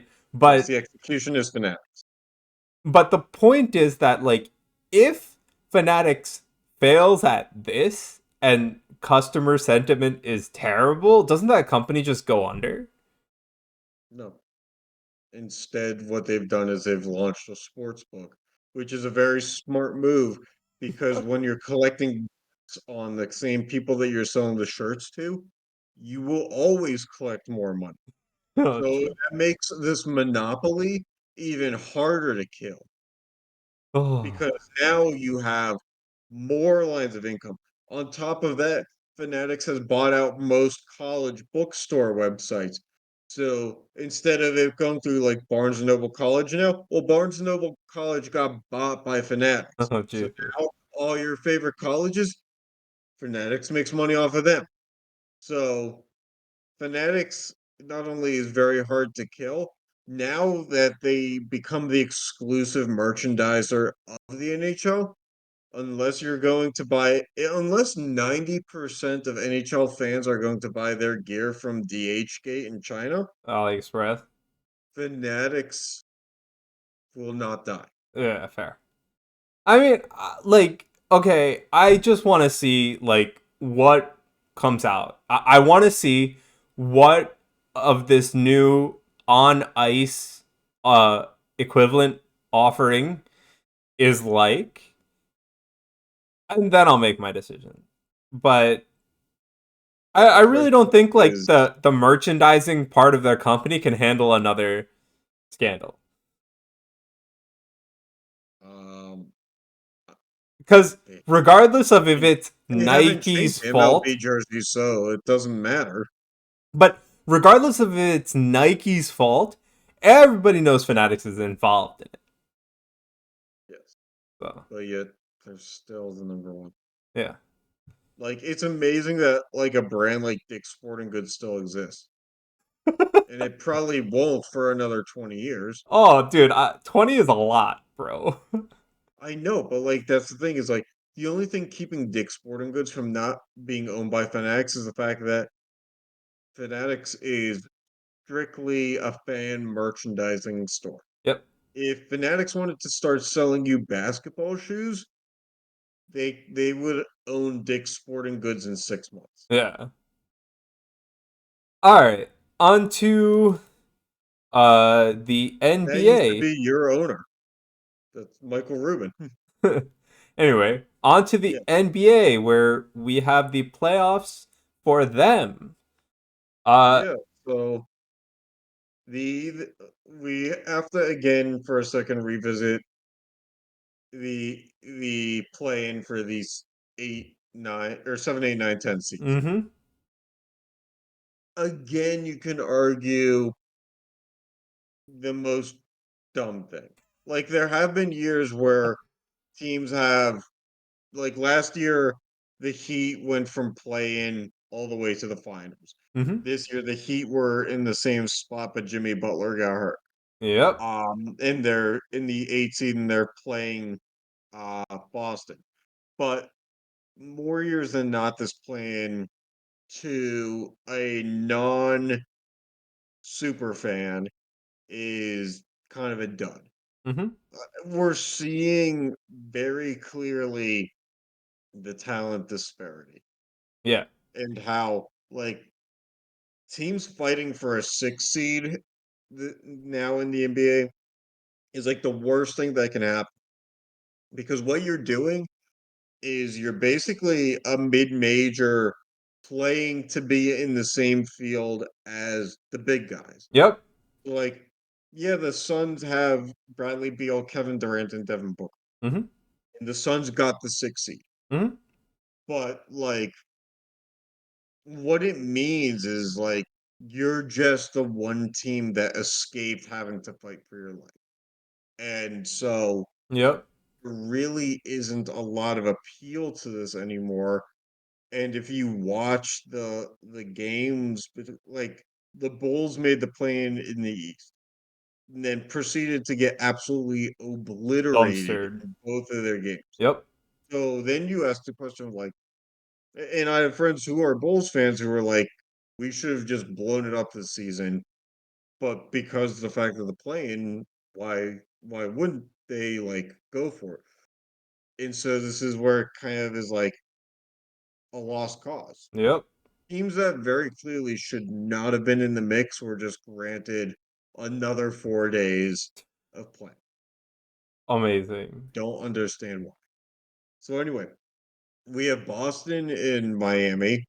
Yes, But the execution is Fanatics. the point is that like if Fanatics fails at this and customer sentiment is terrible, doesn't that company just go under? No. Instead, what they've done is they've launched a sports book, which is a very smart move because when you're collecting on the same people that you're selling the shirts to, you will always collect more money. Oh, So gee. that makes this monopoly even harder to kill Oh. because now you have more lines of income. On top of that, Fanatics has bought out most college bookstore websites. So instead of it going through like Barnes and Noble College now, well, Barnes and Noble College got bought by Fanatics. Oh, So Jesus. now all your favorite colleges, Fanatics makes money off of them. So Fanatics not only is very hard to kill, now that they become the exclusive merchandiser of the NHL, unless you're going to buy, unless 90% of NHL fans are going to buy their gear from DHgate in China, AliExpress. Fanatics will not die. Yeah, fair. I mean, like, okay, I just want to see like what comes out. I want to see what of this new on ice equivalent offering is like, and then I'll make my decision. But I really Question don't think like is, the merchandising part of their company can handle another scandal. um, Because they, regardless of if it's they haven't Nike's changed fault, MLB jerseys, so it doesn't matter. but regardless of if it's Nike's fault, everybody knows Fanatics is involved in it. So but yet they're still the number one. yeah. Like it's amazing that like a brand like Dick's Sporting Goods still exists, and it probably won't for another 20 years. Oh, dude, 20 is a lot, bro. I know, but like that's the thing is like the only thing keeping Dick's Sporting Goods from not being owned by Fanatics is the fact that Fanatics is strictly a fan merchandising store. Yep. If Fanatics wanted to start selling you basketball shoes, they would own Dick's Sporting Goods in 6 months. Yeah. All right. On to the That used to NBA. be your owner. That's Michael Rubin. Anyway, on to Yeah, the NBA where we have the playoffs for them. Uh yeah. So the we have to again for a second revisit the play in for these 8, 9 or 7, 8, 9, 10 seeds. mhm. Again, you can argue the most dumb thing. Like there have been years where teams have like last year the Heat went from play-in all the way to the finals. Mhm. This year the Heat were in the same spot, but Jimmy Butler got hurt. Yep. And they're in the 8 seed and they're playing Boston. But more years than not, this playing to a non super fan is kind of a dud. Mhm. We're seeing very clearly the talent disparity Yeah. and how like teams fighting for a 6 seed now in the NBA is like the worst thing that can happen because what you're doing is you're basically a mid-major playing to be in the same field as the big guys. Yep. Like, yeah, the Suns have Bradley Beal, Kevin Durant, and Devin Booker, Mhm. and the Suns got the 6 seed. Mhm. But like, what it means is like you're just the one team that escaped having to fight for your life, and so Yep. there really isn't a lot of appeal to this anymore. And if you watch the games, like the Bulls made the play in the East, and then proceeded to get absolutely obliterated Dumpstered. in both of their games. Yep. So then you ask the question of like, and I have friends who are Bulls fans who are like, we should have just blown it up this season, but because of the fact of the play-in, why wouldn't they like go for it? And so this is where it kind of is like a lost cause. Yep. Teams that very clearly should not have been in the mix were just granted another 4 days of play. Amazing. Don't understand why. So anyway, we have Boston in Miami,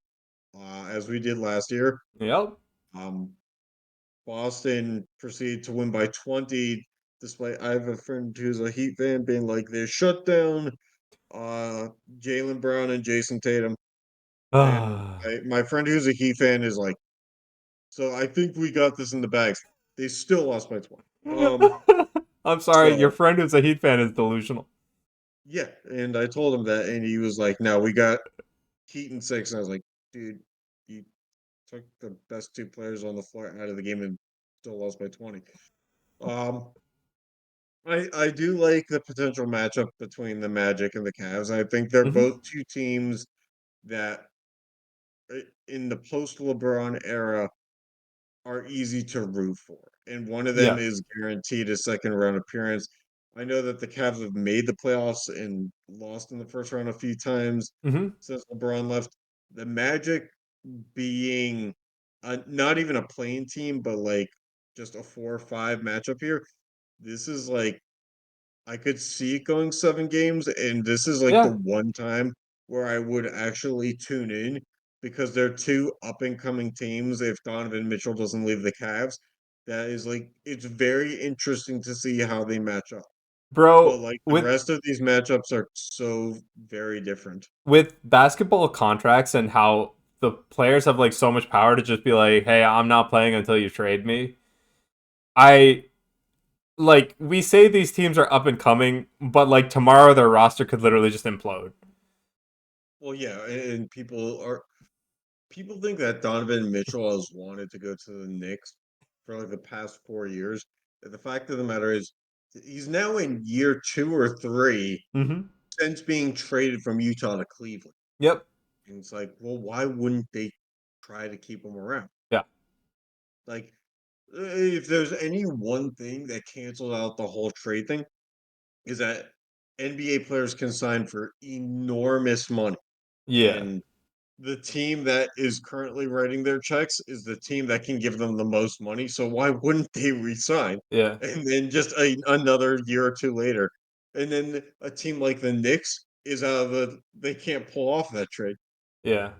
as we did last year. Yep. Um, Boston proceeded to win by 20, despite I have a friend who's a Heat fan being like they shut down Jalen Brown and Jason Tatum. And Ah. my friend who's a Heat fan is like, so I think we got this in the bags. They still lost by 20. I'm sorry, your So friend who's a Heat fan is delusional. yeah, and I told him that, and he was like, "No, we got Heat in 6." And I was like, "Dude, you took the best two players on the floor out of the game and still lost by 20." Um, I do like the potential matchup between the Magic and the Cavs. I think they're Mhm. both two teams that, in the post LeBron era, are easy to root for, and one of them Yeah. is guaranteed a second round appearance. I know that the Cavs have made the playoffs and lost in the first round a few times Mhm. since LeBron left. The Magic being not even a playing team, but like just a 4 or 5 matchup here. This is like I could see it going 7 games, and this is like the Yeah. one time where I would actually tune in because they're two up and coming teams. If Donovan Mitchell doesn't leave the Cavs, that is like it's very interesting to see how they match up. But Bro, like the rest of these matchups are so very different. with basketball contracts and how the players have like so much power to just be like, "Hey, I'm not playing until you trade me." I like we say these teams are up and coming, but like tomorrow their roster could literally just implode. Well, yeah, and people think that Donovan Mitchell has wanted to go to the Knicks for like the past 4 years. The fact of the matter is, he's now in year 2 or 3 Mm-hmm. since being traded from Utah to Cleveland. Yep. And it's like, well, why wouldn't they try to keep him around? Yeah. Like, if there's any one thing that cancels out the whole trade thing, is that NBA players can sign for enormous money. Yeah. And the team that is currently writing their checks is the team that can give them the most money. So why wouldn't they resign? Yeah. And then just another year or two later, and then a team like the Knicks is out of they can't pull off that trade. Yeah.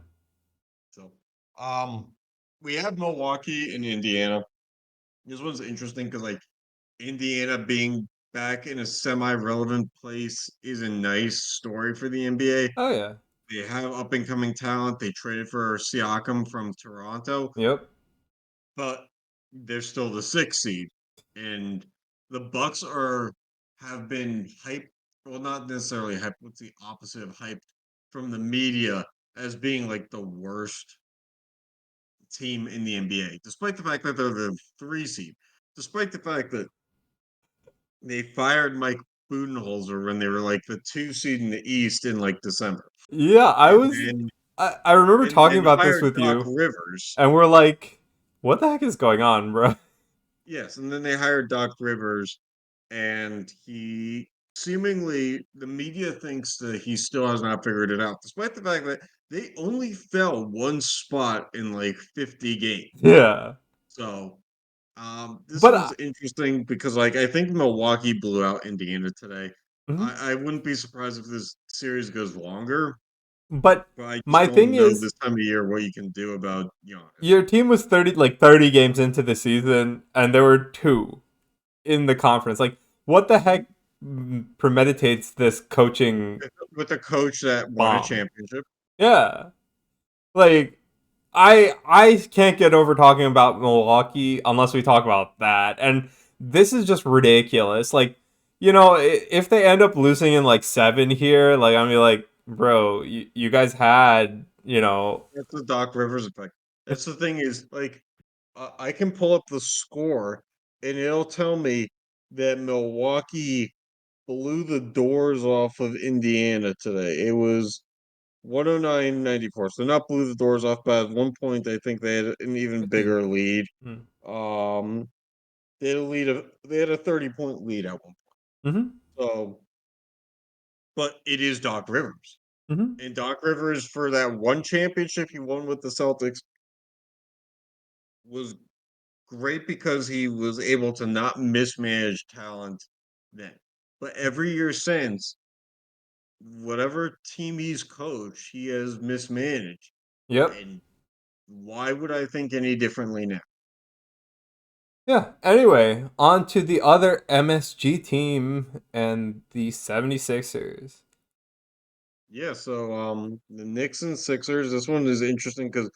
So, we have Milwaukee and Indiana. This one's interesting because like Indiana being back in a semi-relevant place is a nice story for the NBA. Oh yeah. They have up and coming talent. They traded for Siakam from Toronto, Yep. but they're still the 6th seed. And the Bucks are have been hyped, well, not necessarily hyped, what's the opposite of hyped from the media as being like the worst team in the NBA, despite the fact that they're the 3 seed, despite the fact that they fired Mike Budenholzer when they were like the 2 seed in the East in like December. Yeah, I And was then I remember and talking then about this hired with Doc you Rivers. and we're like, what the heck is going on, bro? Yes, and then they hired Doc Rivers, and he seemingly the media thinks that he still has not figured it out, despite the fact that they only fell one spot in like 50 games. Yeah. So this But one's interesting because like I think Milwaukee blew out Indiana today. mhm. I wouldn't be surprised if this series goes longer, But but I just my thing don't know is this time of year what you can do about Giannis. your team was 30 games into the season and there were two in the conference. Like what the heck premeditates this coaching With a coach that won a bomb? championship. Yeah. Like I can't get over talking about Milwaukee unless we talk about that. And this is just ridiculous. Like, if they end up losing in like 7 here, like I'm gonna be like, bro, you guys had, That's the Doc Rivers effect. That's the thing is like I can pull up the score and it'll tell me that Milwaukee blew the doors off of Indiana today. It was 109-94. So not blew the doors off, but at one point I think they had an even 15. bigger lead. Mm-hmm. Um they had a 30-point lead at one point. Mm-hmm. So but it is Doc Rivers. Mm-hmm. And Doc Rivers for that one championship he won with the Celtics was great because he was able to not mismanage talent then. But every year since, whatever team he's coached, he has mismanaged. Yep. And why would I think any differently now? Yeah. Anyway, on to the other MSG team and the 76ers. Yeah, so the Knicks and Sixers, this one is interesting because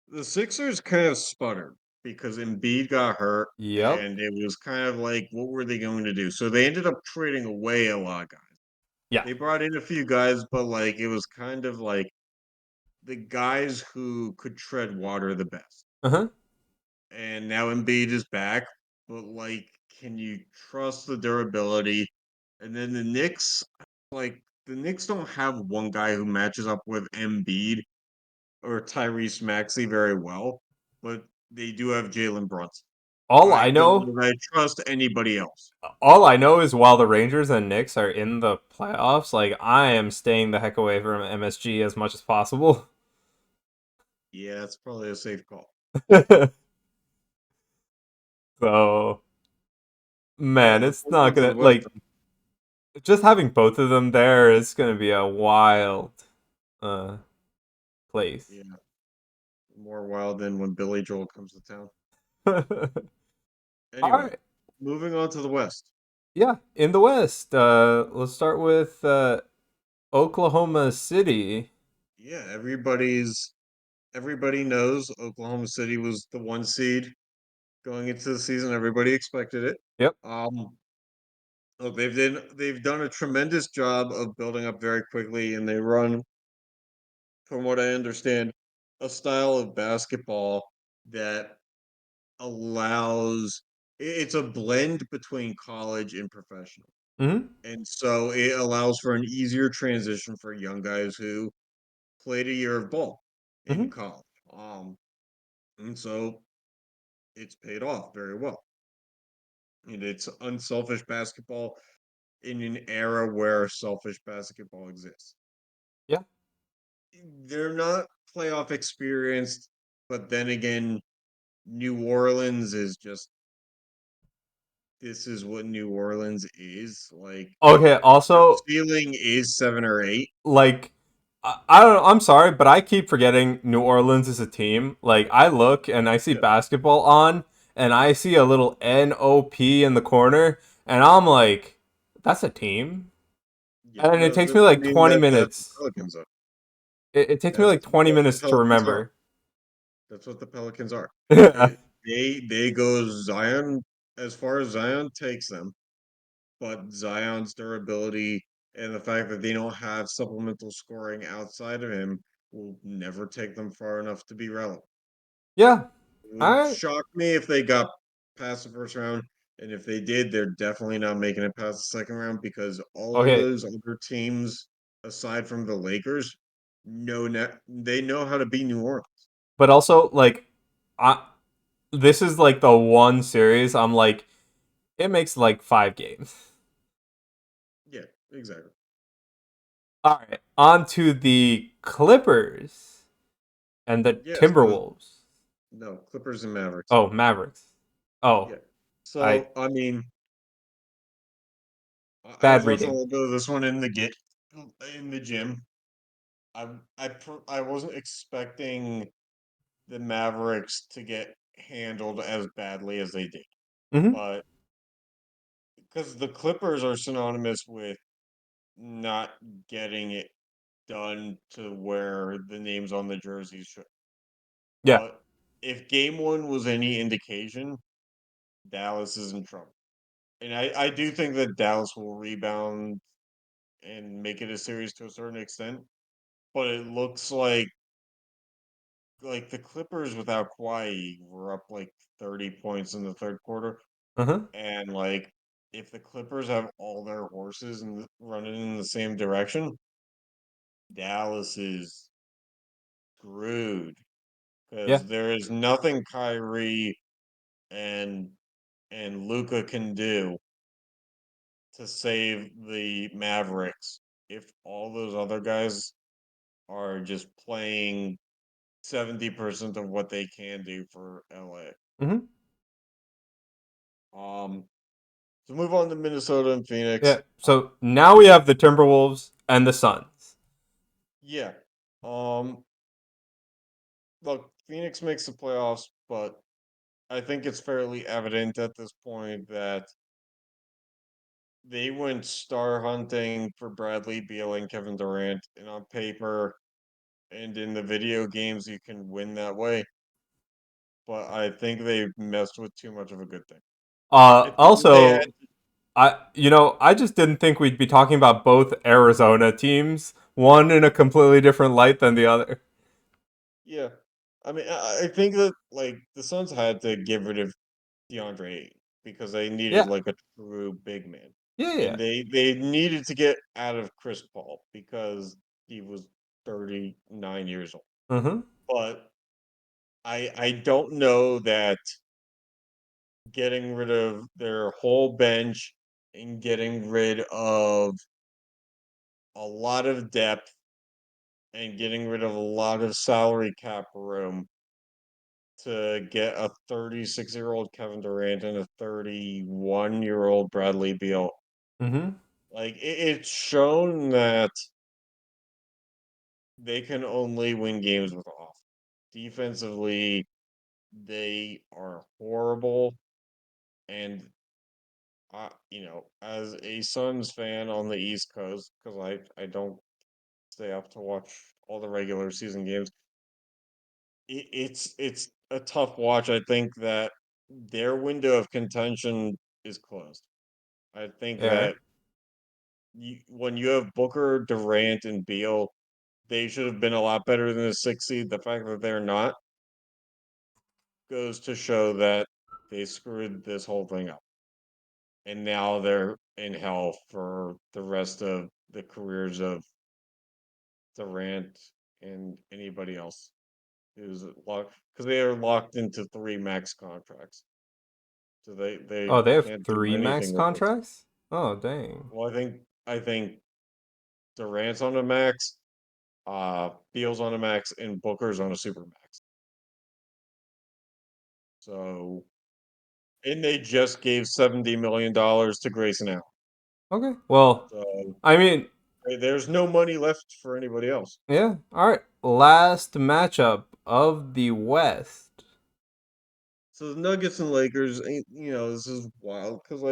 the Sixers kind of sputtered because Embiid got hurt Yep. and it was kind of like what were they going to do? So they ended up trading away a lot of guys. Yeah. They brought in a few guys, but like it was kind of like the guys who could tread water the best. Uh-huh. And now Embiid is back, but like, can you trust the durability? And then like the Knicks don't have one guy who matches up with Embiid or Tyrese Maxey very well, but they do have Jalen Brunson. All I I don't know know if I trust anybody else. All I know is while the Rangers and Knicks are in the playoffs, like I am staying the heck away from MSG as much as possible. Yeah, that's probably a safe call. So, man, Let's it's move not on to gonna the West. like just having both of them there is gonna be a wild uh place. Yeah, more wild than when Billy Joel comes to town. All Anyway, right. moving on to the West. Yeah, in the West, let's start with Oklahoma City. Yeah, everybody knows Oklahoma City was the 1 seed going into the season. Everybody expected it. Yep. Look, they've done a tremendous job of building up very quickly, and they run, from what I understand, a style of basketball that allows it's a blend between college and professional. Mm-hmm. And so it allows for an easier transition for young guys who played a year of ball in Mm-hmm. college. And so it's paid off very well. And it's unselfish basketball in an era where selfish basketball exists. Yeah. They're not playoff experienced, but then again, New Orleans is just this is what New Orleans is. Like Okay. their Also, ceiling is 7 or 8. like, I don't know. I'm sorry, but I keep forgetting New Orleans is a team. Like, I look and I see Yeah. basketball on, and I see a little NOP in the corner, and I'm like, that's a team. Yeah. And it No, takes me I like mean 20 that's the minutes. Pelicans are. It takes me That's like 20 what the minutes to Pelicans are. remember. That's what the Pelicans are. Yeah. They go Zion as far as Zion takes them, but Zion's durability and the fact that they don't have supplemental scoring outside of him will never take them far enough to be relevant. Yeah. It All would right. shock me if they got past the first round, and if they did, they're definitely not making it past the second round because all of Okay. those other teams, aside from the Lakers, they know how to beat New Orleans. But also, like, I this is like the one series I'm like, it makes like 5 games. Yeah, exactly. All right. On to the Clippers and the Yeah, so Timberwolves. no, Clippers and Mavericks. Oh, Mavericks. Oh, Yeah. I So I mean, I bad watched a reading. little bit of this one in the gym. I wasn't expecting the Mavericks to get handled as badly as they did, Mm-hmm. but because the Clippers are synonymous with not getting it done to where the names on the jerseys should. Yeah. But if game one was any indication, Dallas is in trouble. And I do think that Dallas will rebound and make it a series to a certain extent. But it looks like the Clippers without Kawhi were up like 30 points in the third quarter. Uh-huh. And like if the Clippers have all their horses and running in the same direction, Dallas is screwed Yeah. because there is nothing Kyrie and Luca can do to save the Mavericks if all those other guys are just playing 70% of what they can do for LA. Mm-hmm. Um so move on to Minnesota and Yeah. Phoenix. So now we have the Timberwolves and the Suns. Yeah. Um Look, Phoenix makes the playoffs, but I think it's fairly evident at this point that they went star hunting for Bradley Beal and Kevin Durant, and on paper and in the video games you can win that way. But I think they messed with too much of a good thing. I think they Also, had I just didn't think we'd be talking about both Arizona teams, one in a completely different light than the other. yeah. I mean, I think that like the Suns had to get rid of DeAndre Ayton because they needed Yeah. like a true big man. Yeah, And yeah. they needed to get out of Chris Paul because he was 39 years old. Uh-huh. But I don't know that getting rid of their whole bench and getting rid of a lot of depth and getting rid of a lot of salary cap room to get a 36-year-old Kevin Durant and a 31-year-old Bradley Beal. Mm-hmm. Like it's shown that they can only win games with off. Defensively, they are horrible. And as a Suns fan on the East Coast, because I don't stay up to watch all the regular season games, it's a tough watch. I think that their window of contention is closed. I think Yeah. that when you have Booker, Durant, and Beal, they should have been a lot better than a 6 seed. The fact that they're not goes to show that they screwed this whole thing up. And now they're in hell for the rest of the careers of Durant and anybody else who's locked, because they are locked into 3 max contracts. So they Oh, they have can't do 3 max anything with this. contracts? Oh, dang. Well, I think Durant's on a max, Beal's on a max, and Booker's on a super max. So, and they just gave $70 million to Grayson Allen. Okay. Well, So I mean, there's no money left for anybody else. yeah. All right. Last matchup of the West. So the Nuggets and Lakers, this is wild because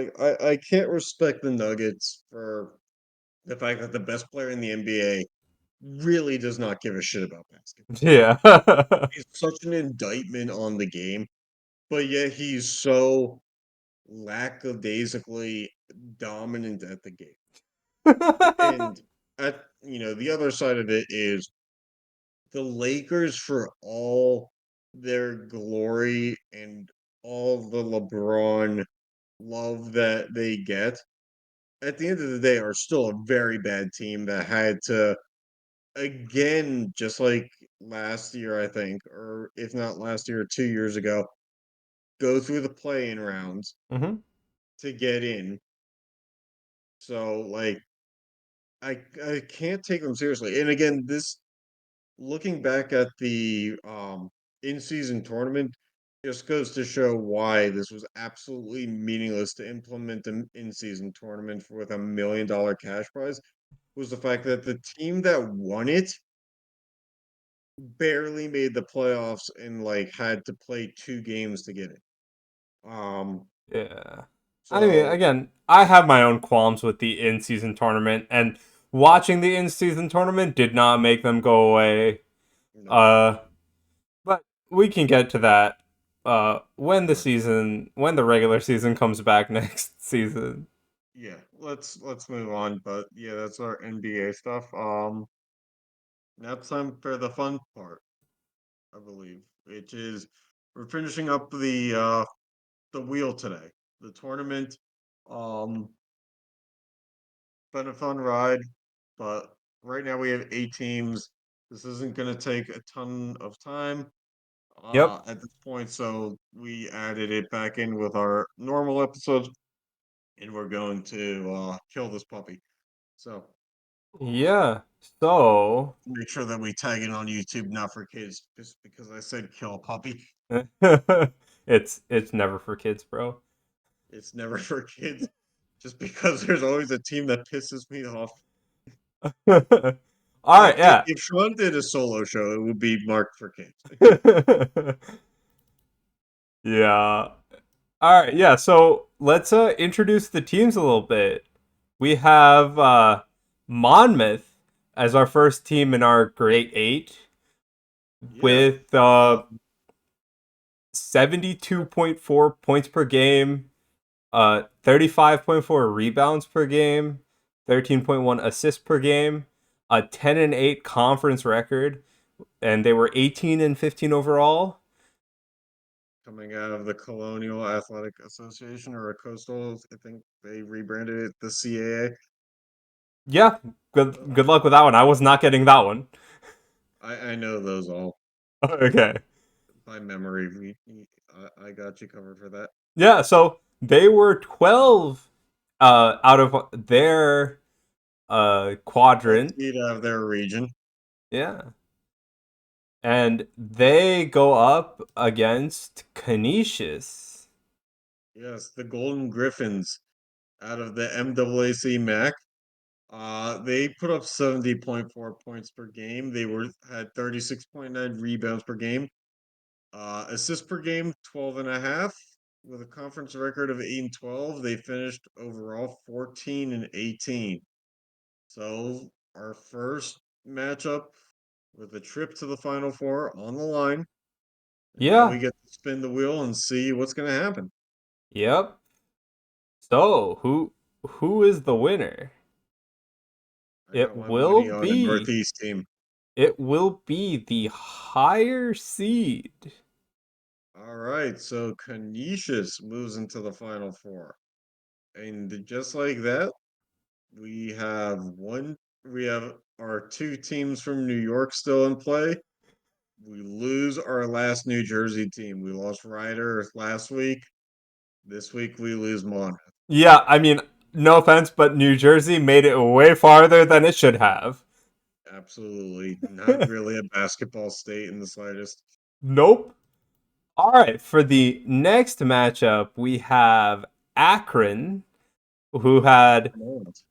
I can't respect the Nuggets for the fact that the best player in the NBA really does not give a shit about basketball. Yeah. He's such an indictment on the game, but yet he's so lackadaisically dominant at the game. And the other side of it is the Lakers, for all their glory and all the LeBron love that they get, at the end of the day are still a very bad team that had to, again, just like last year, I think, or if not last year, 2 years ago, go through the play-in rounds hmm to get in. So I can't take them seriously. And again, this looking back at the in-season tournament just goes to show why this was absolutely meaningless to implement an in-season tournament with $1 million cash prize, was the fact that the team that won it barely made the playoffs and had to play 2 games to get it. Um, Yeah. I mean, so again, I have my own qualms with the in-season tournament, and watching the in-season tournament did not make them go away. no, Uh, but we can get to that when sure. when the regular season comes back next season. Yeah, let's move on. But yeah, that's our NBA stuff. Now it's time for the fun part, I believe, which is we're finishing up the wheel today. The tournament, um, been a fun ride, but right now we have 8 teams. This isn't going to take a ton of time Yep. at this point, so we added it back in with our normal episodes, and we're going to kill this puppy. So Yeah. So make sure that we tag it on YouTube, not for kids, just because I said kill a puppy. it's never for kids, bro. It's never for kids, just because there's always a team that pisses me off. All right, yeah. If Sean did a solo show, it would be marked for kids. Yeah. All right, yeah. So let's introduce the teams a little bit. We have Monmouth as our first team in our Great Eight Yeah. with 72.4 points per game, 35.4 rebounds per game, 13.1 assists per game, a 10-8 conference record, and they were 18-15 overall. Coming out of the Colonial Athletic Association or a Coastal, I think they rebranded it the CAA. Yeah, good luck with that one. I was not getting that one. I know those all Okay. by memory. I got you covered for that. Yeah, so they were 12 out of their quadrant. Seed out of their region. Yeah. And they go up against Canisius. Yes, the Golden Griffins out of the MAAC MAC. They put up 70.4 points per game. They had 36.9 rebounds per game. Assists per game, 12 and a half. With a conference record of 8 and 12, they finished overall 14 and 18. So our first matchup with a trip to the Final Four on the line. And now we Yeah. get to spin the wheel and see what's going to happen. Yep. So, who is the winner? I It got my will money on a be Northeast team. it will be the higher seed. All right, so Canisius moves into the Final Four. And just like that, we have one, we have our two teams from New York still in play. We lose our last New Jersey team. We lost Ryder last week. This week we lose Monmouth. Yeah, I mean, no offense, but New Jersey made it way farther than it should have. Absolutely not really a basketball state in the slightest. Nope. All right, for the next matchup, we have Akron, who had Vermont.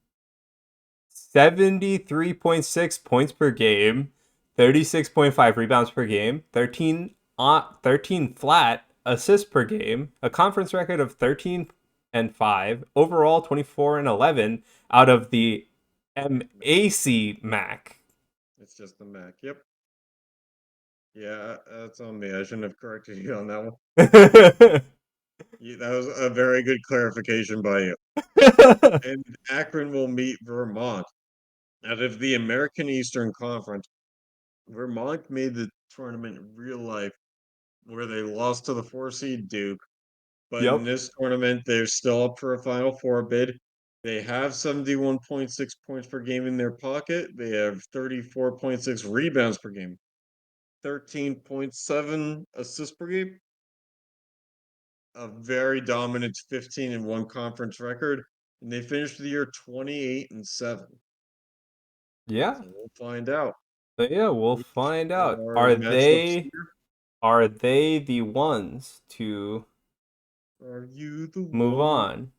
73.6 points per game, 36.5 rebounds per game, 13 flat assists per game, a conference record of 13 and 5, overall 24 and 11 out of the MAC. It's just the MAC. Yep. Yeah, that's on me. I shouldn't have corrected you on that one. That was a very good clarification by you. And Akron will meet Vermont. Out of the American Eastern Conference, Vermont made the tournament in real life where they lost to the 4 seed Duke. But in Yep. this tournament, they're still up for a Final Four bid. They have 71.6 points per game in their pocket. They have 34.6 rebounds per game, 13.7 assists per game, a very dominant 15-1 conference record. And they finished the year 28-7. Yeah. So we'll find out. So yeah, we'll Which find out. are Are matchups they here? are they the ones to Are you the move one? on?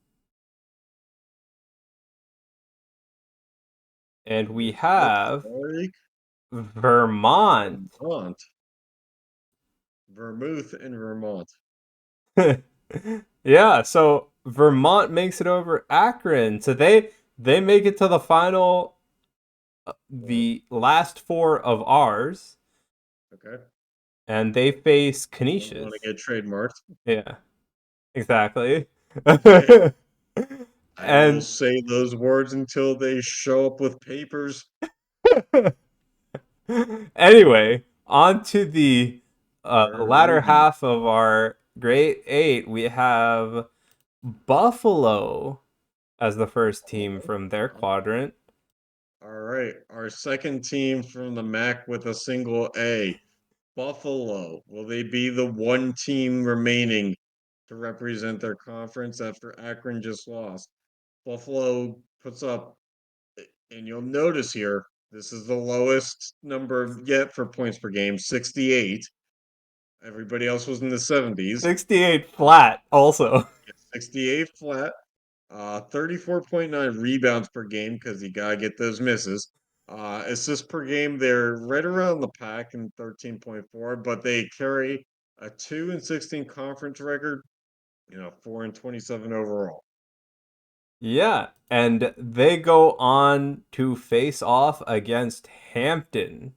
And we It looks have like Vermont. Vermont. Vermouth in Vermont. Yeah, so Vermont makes it over Akron. So they make it to the final, Four. the last four of ours, Okay. and they face Don't want to Canisius. get trademarked. Yeah, exactly. I will And say those words until they show up with papers. anyway, on to the latter Alrighty. half of our Great Eight. We have Buffalo as the first team from their quadrant. All right. Our second team from the MAC with a single A. Buffalo. Will they be the one team remaining to represent their conference after Akron just lost? Buffalo puts up, and you'll notice here, this is the lowest number yet for points per game, 68. Everybody else was in the 70s. 68 flat, also. 68 flat, 34.9 rebounds per game because you gotta get those misses. Assists per game, they're right around the pack in 13.4, but they carry a 2-16 conference record, 4-27 overall. Yeah, and they go on to face off against Hampton.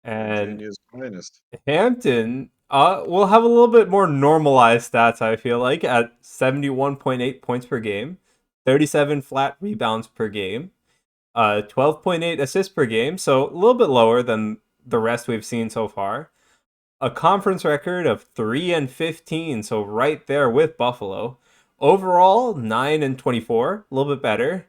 And Virginia's finest. Hampton will have a little bit more normalized stats, I feel like, at 71.8 points per game, 37 flat rebounds per game, 12.8 assists per game, so a little bit lower than the rest we've seen so far. A conference record of 3-15, so right there with Buffalo. Overall, 9-24, a little bit better.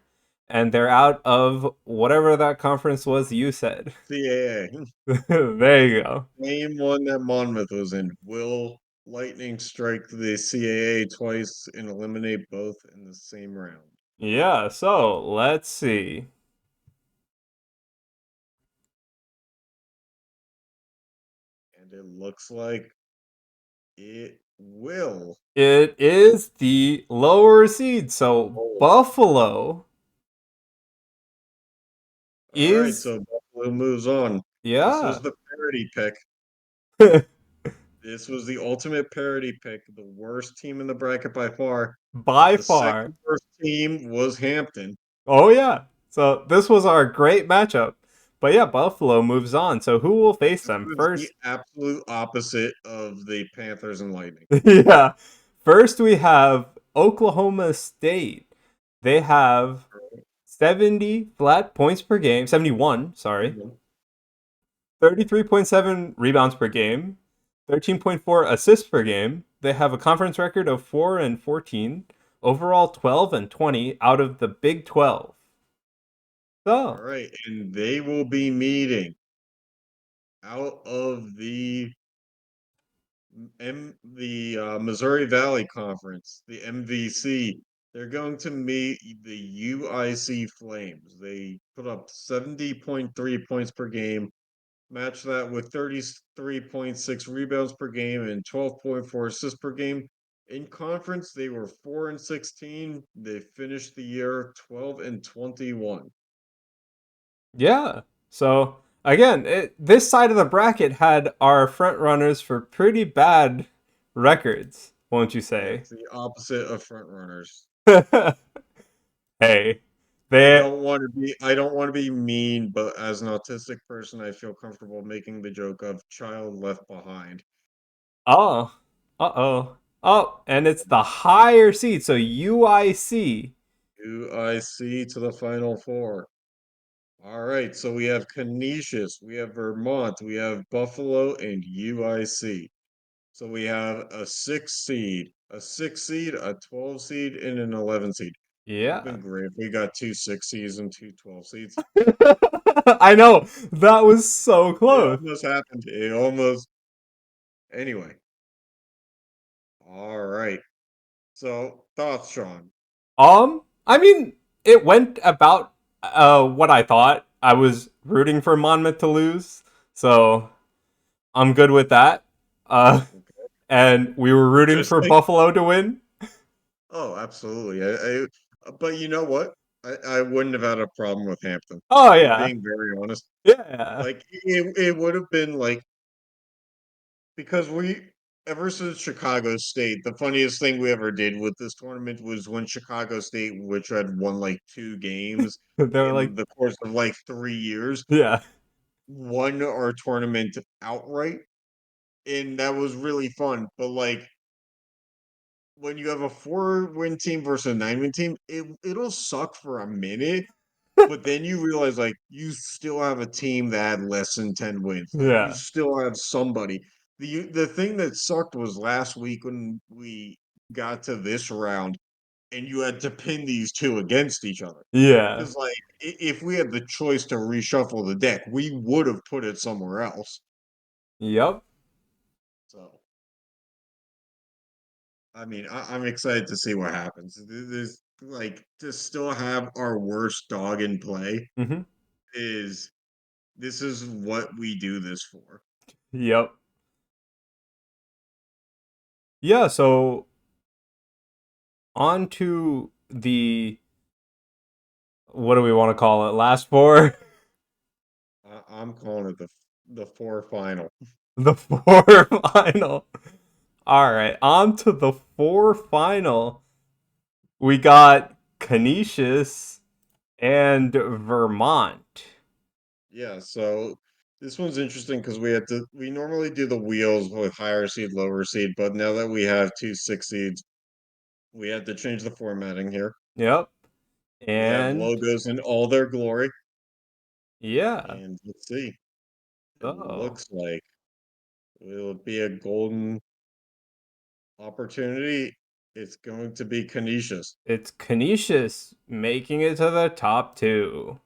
And they're out of whatever that conference was you said. CAA. There you go. Same one that Monmouth was in. Will Lightning strike the CAA twice and eliminate both in the same round? Yeah, so let's see. And it looks like it will. It is the lower seed, so Oh. Buffalo All right, is, so Buffalo moves on. This was yeah, the parity pick. This was the ultimate parity pick. The worst team in the bracket by far. But by the second far. worst team was Hampton. Oh yeah. So this was our great matchup. But yeah, Buffalo moves on. So who will face This them was the first? absolute opposite of the Panthers and Lightning. Yeah. First, we have Oklahoma State. They have 70 flat points per game, 71, sorry. Mhm. 33.7 rebounds per game, 13.4 assists per game. They have a conference record of 4 and 14, overall 12 and 20 out of the Big 12. All So, right, and they will be meeting out of Missouri Valley Conference, the MVC. They're going to meet the UIC Flames. They put up 70.3 points per game. Match that with 33.6 rebounds per game and 12.4 assists per game. In conference, they were 4 and 16. They finished the year 12 and 21. yeah. So, again, this side of the bracket had our front runners for pretty bad records, won't you Yeah, say? it's the opposite of front runners. Hey, I they. don't want to be mean, but as an autistic person, I feel comfortable making the joke of child left behind. Oh, uh-oh. Oh, and it's the higher seed, so UIC. UIC to the final four. All right, so we have Canisius, we have Vermont, we have Buffalo, and UIC. So we have a six seed, a 12 seed, and an 11 seed. Would have Yeah. been great if we got two 6 seeds and two 12 seeds. I know. That was so It close. almost happened. It almost. Anyway, all right. So, thoughts, Sean? I mean, it went about what I thought. I was rooting for Monmouth to lose, so I'm good with that. Uh Okay. and we were rooting for Interesting. Buffalo to win. Oh, absolutely. But you know what? I wouldn't have had a problem with Hampton. Oh If yeah. being very honest, Yeah. like it would have been like because ever since Chicago State, the funniest thing we ever did with this tournament was when Chicago State, which had won like two games They're like, in the course of like 3 years, yeah. won our tournament outright, and that was really fun. But like when you have a 4-win team versus a 9-win team, it'll suck for a minute, but then you realize like you still have a team that had less than 10 wins. Like you Yeah. still have somebody. The thing that sucked was last week when we got to this round and you had to pin these two against each other. Yeah. Because like if we had the choice to reshuffle the deck, we would have put it somewhere else. Yep. So I mean, I'm excited to see what happens. There's like to still have our worst dog in play Hmm. is this is what we do this for. Yep. Yeah, so on to the what do we want to call it? Last four? I'm calling it the four final. The four final. All right, on to the four final. We got Canisius and Vermont. Yeah, so this one's interesting because we normally do the wheels with higher seed, lower seed, but now that we have two 6 seeds, we had to change the formatting here. Yep. We have And logos in all their glory, yeah. and let's see. It So looks like it'll be a golden opportunity. It's going to be Canisius. it's Canisius making it to the top two.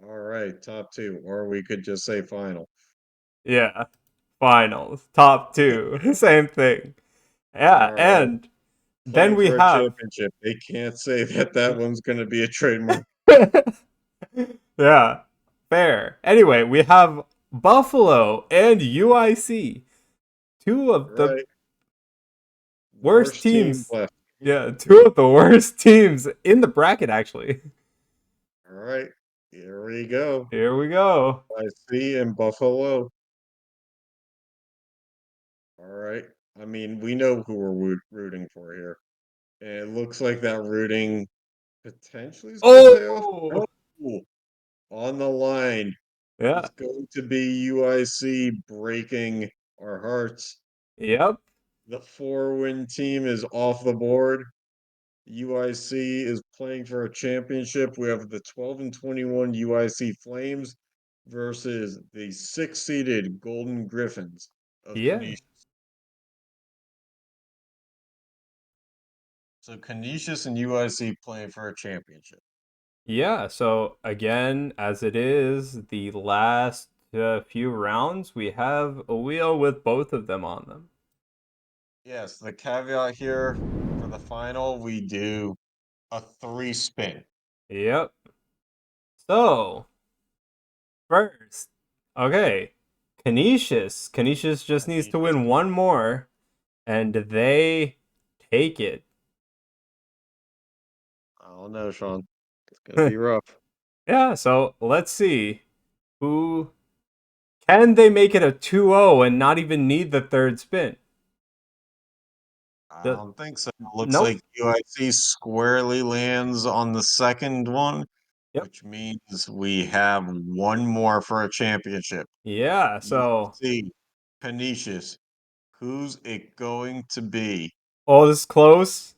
All right, top two, or we could just say final. Yeah. Finals. Top two. Same thing. Yeah, All right, and then playing we for a have championship. They can't say that one's going to be a trademark. yeah, fair. Anyway, we have Buffalo and UIC, two of All the right, worst worst teams teams. left. Yeah, two of the worst teams in the bracket, actually. All right, here we go. Here we go. I see in Buffalo. All right. I mean, we know who we're rooting for here. And it looks like that rooting potentially is going to pay off. Oh, Oh, on the line. Yeah. It's going to be UIC breaking our hearts. Yep. The 4-win team is off the board. UIC is playing for a championship. We have the 12 and 21 UIC Flames versus the 6-seeded Golden Griffins of Yeah. Canisius. So Canisius and UIC playing for a championship. Yeah. So again, as it is the last few rounds, we have a wheel with both of them on them. Yes, the caveat here for the final, we do a 3 spin. Yep. So first, okay, Canisius. Canisius just needs to Canisius. win one more, and they take it. I don't know, Sean. It's gonna be rough. Yeah. So let's see who can they make it a 2-0 and not even need the third spin. I The, don't think so. It looks nope. like UIC squarely lands on the second one, Yep. which means we have one more for a championship. Yeah. So UIC, Canisius, who's it going to be? all this close.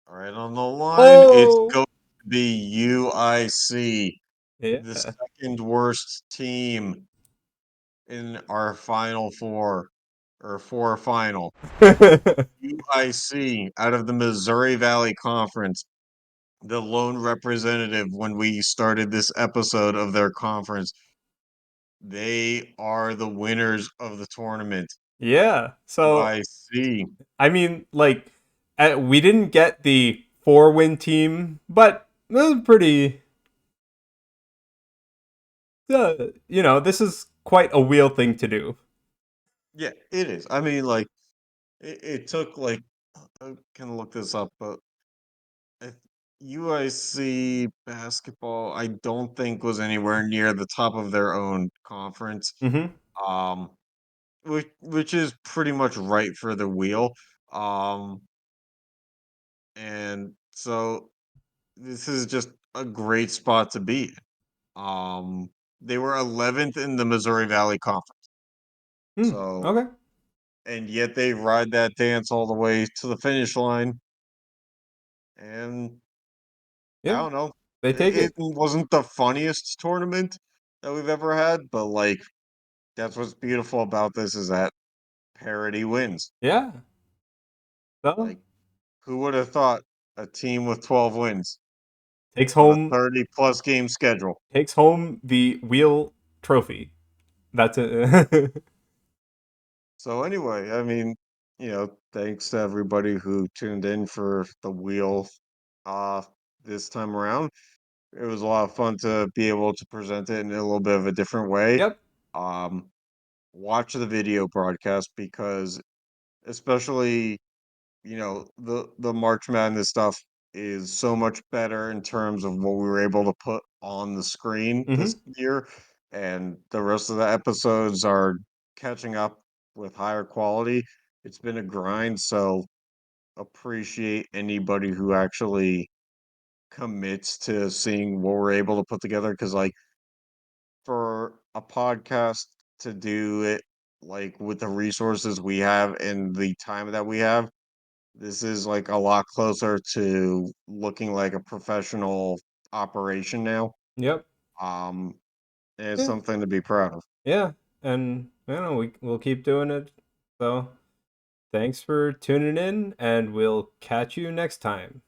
Right on the line, it's Oh. going to be UIC, the Yeah. second worst team in our final four or four final. UIC out of the Missouri Valley Conference, the lone representative when we started this episode of their conference. They are the winners of the tournament. Yeah. So UIC. I mean, like, we didn't get the 4-win team, but it was pretty. This is quite a wheel thing to do. Yeah, it is. I mean, like, it took, like, I can look this up, but if UIC basketball, I don't think was anywhere near the top of their own conference. Mm-hmm. Um, which is pretty much right for the wheel. Um, and so this is just a great spot to be in. They were 11th in the Missouri Valley Conference. So, Okay. and yet they ride that dance all the way to the finish line. And I Yeah. don't know, They take it it. wasn't the funniest tournament that we've ever had, but like that's what's beautiful about this is that parity wins. Yeah. So Like, who would have thought a team with 12 wins takes on a home 30 plus game schedule? takes home the wheel trophy. That's it. So anyway, I mean, thanks to everybody who tuned in for the wheel uh this time around. It was a lot of fun to be able to present it in a little bit of a different way. Yep. Um watch the video broadcast because especially, the March Madness stuff is so much better in terms of what we were able to put on the screen Mm-hmm. this year, and the rest of the episodes are catching up with higher quality. It's been a grind, so appreciate anybody who actually commits to seeing what we're able to put together because like for a podcast to do it like with the resources we have and the time that we have, this is like a lot closer to looking like a professional operation now. Yep. Um, and it's Yeah. something to be proud of. Yeah. And we'll keep doing it. So thanks for tuning in, and we'll catch you next time.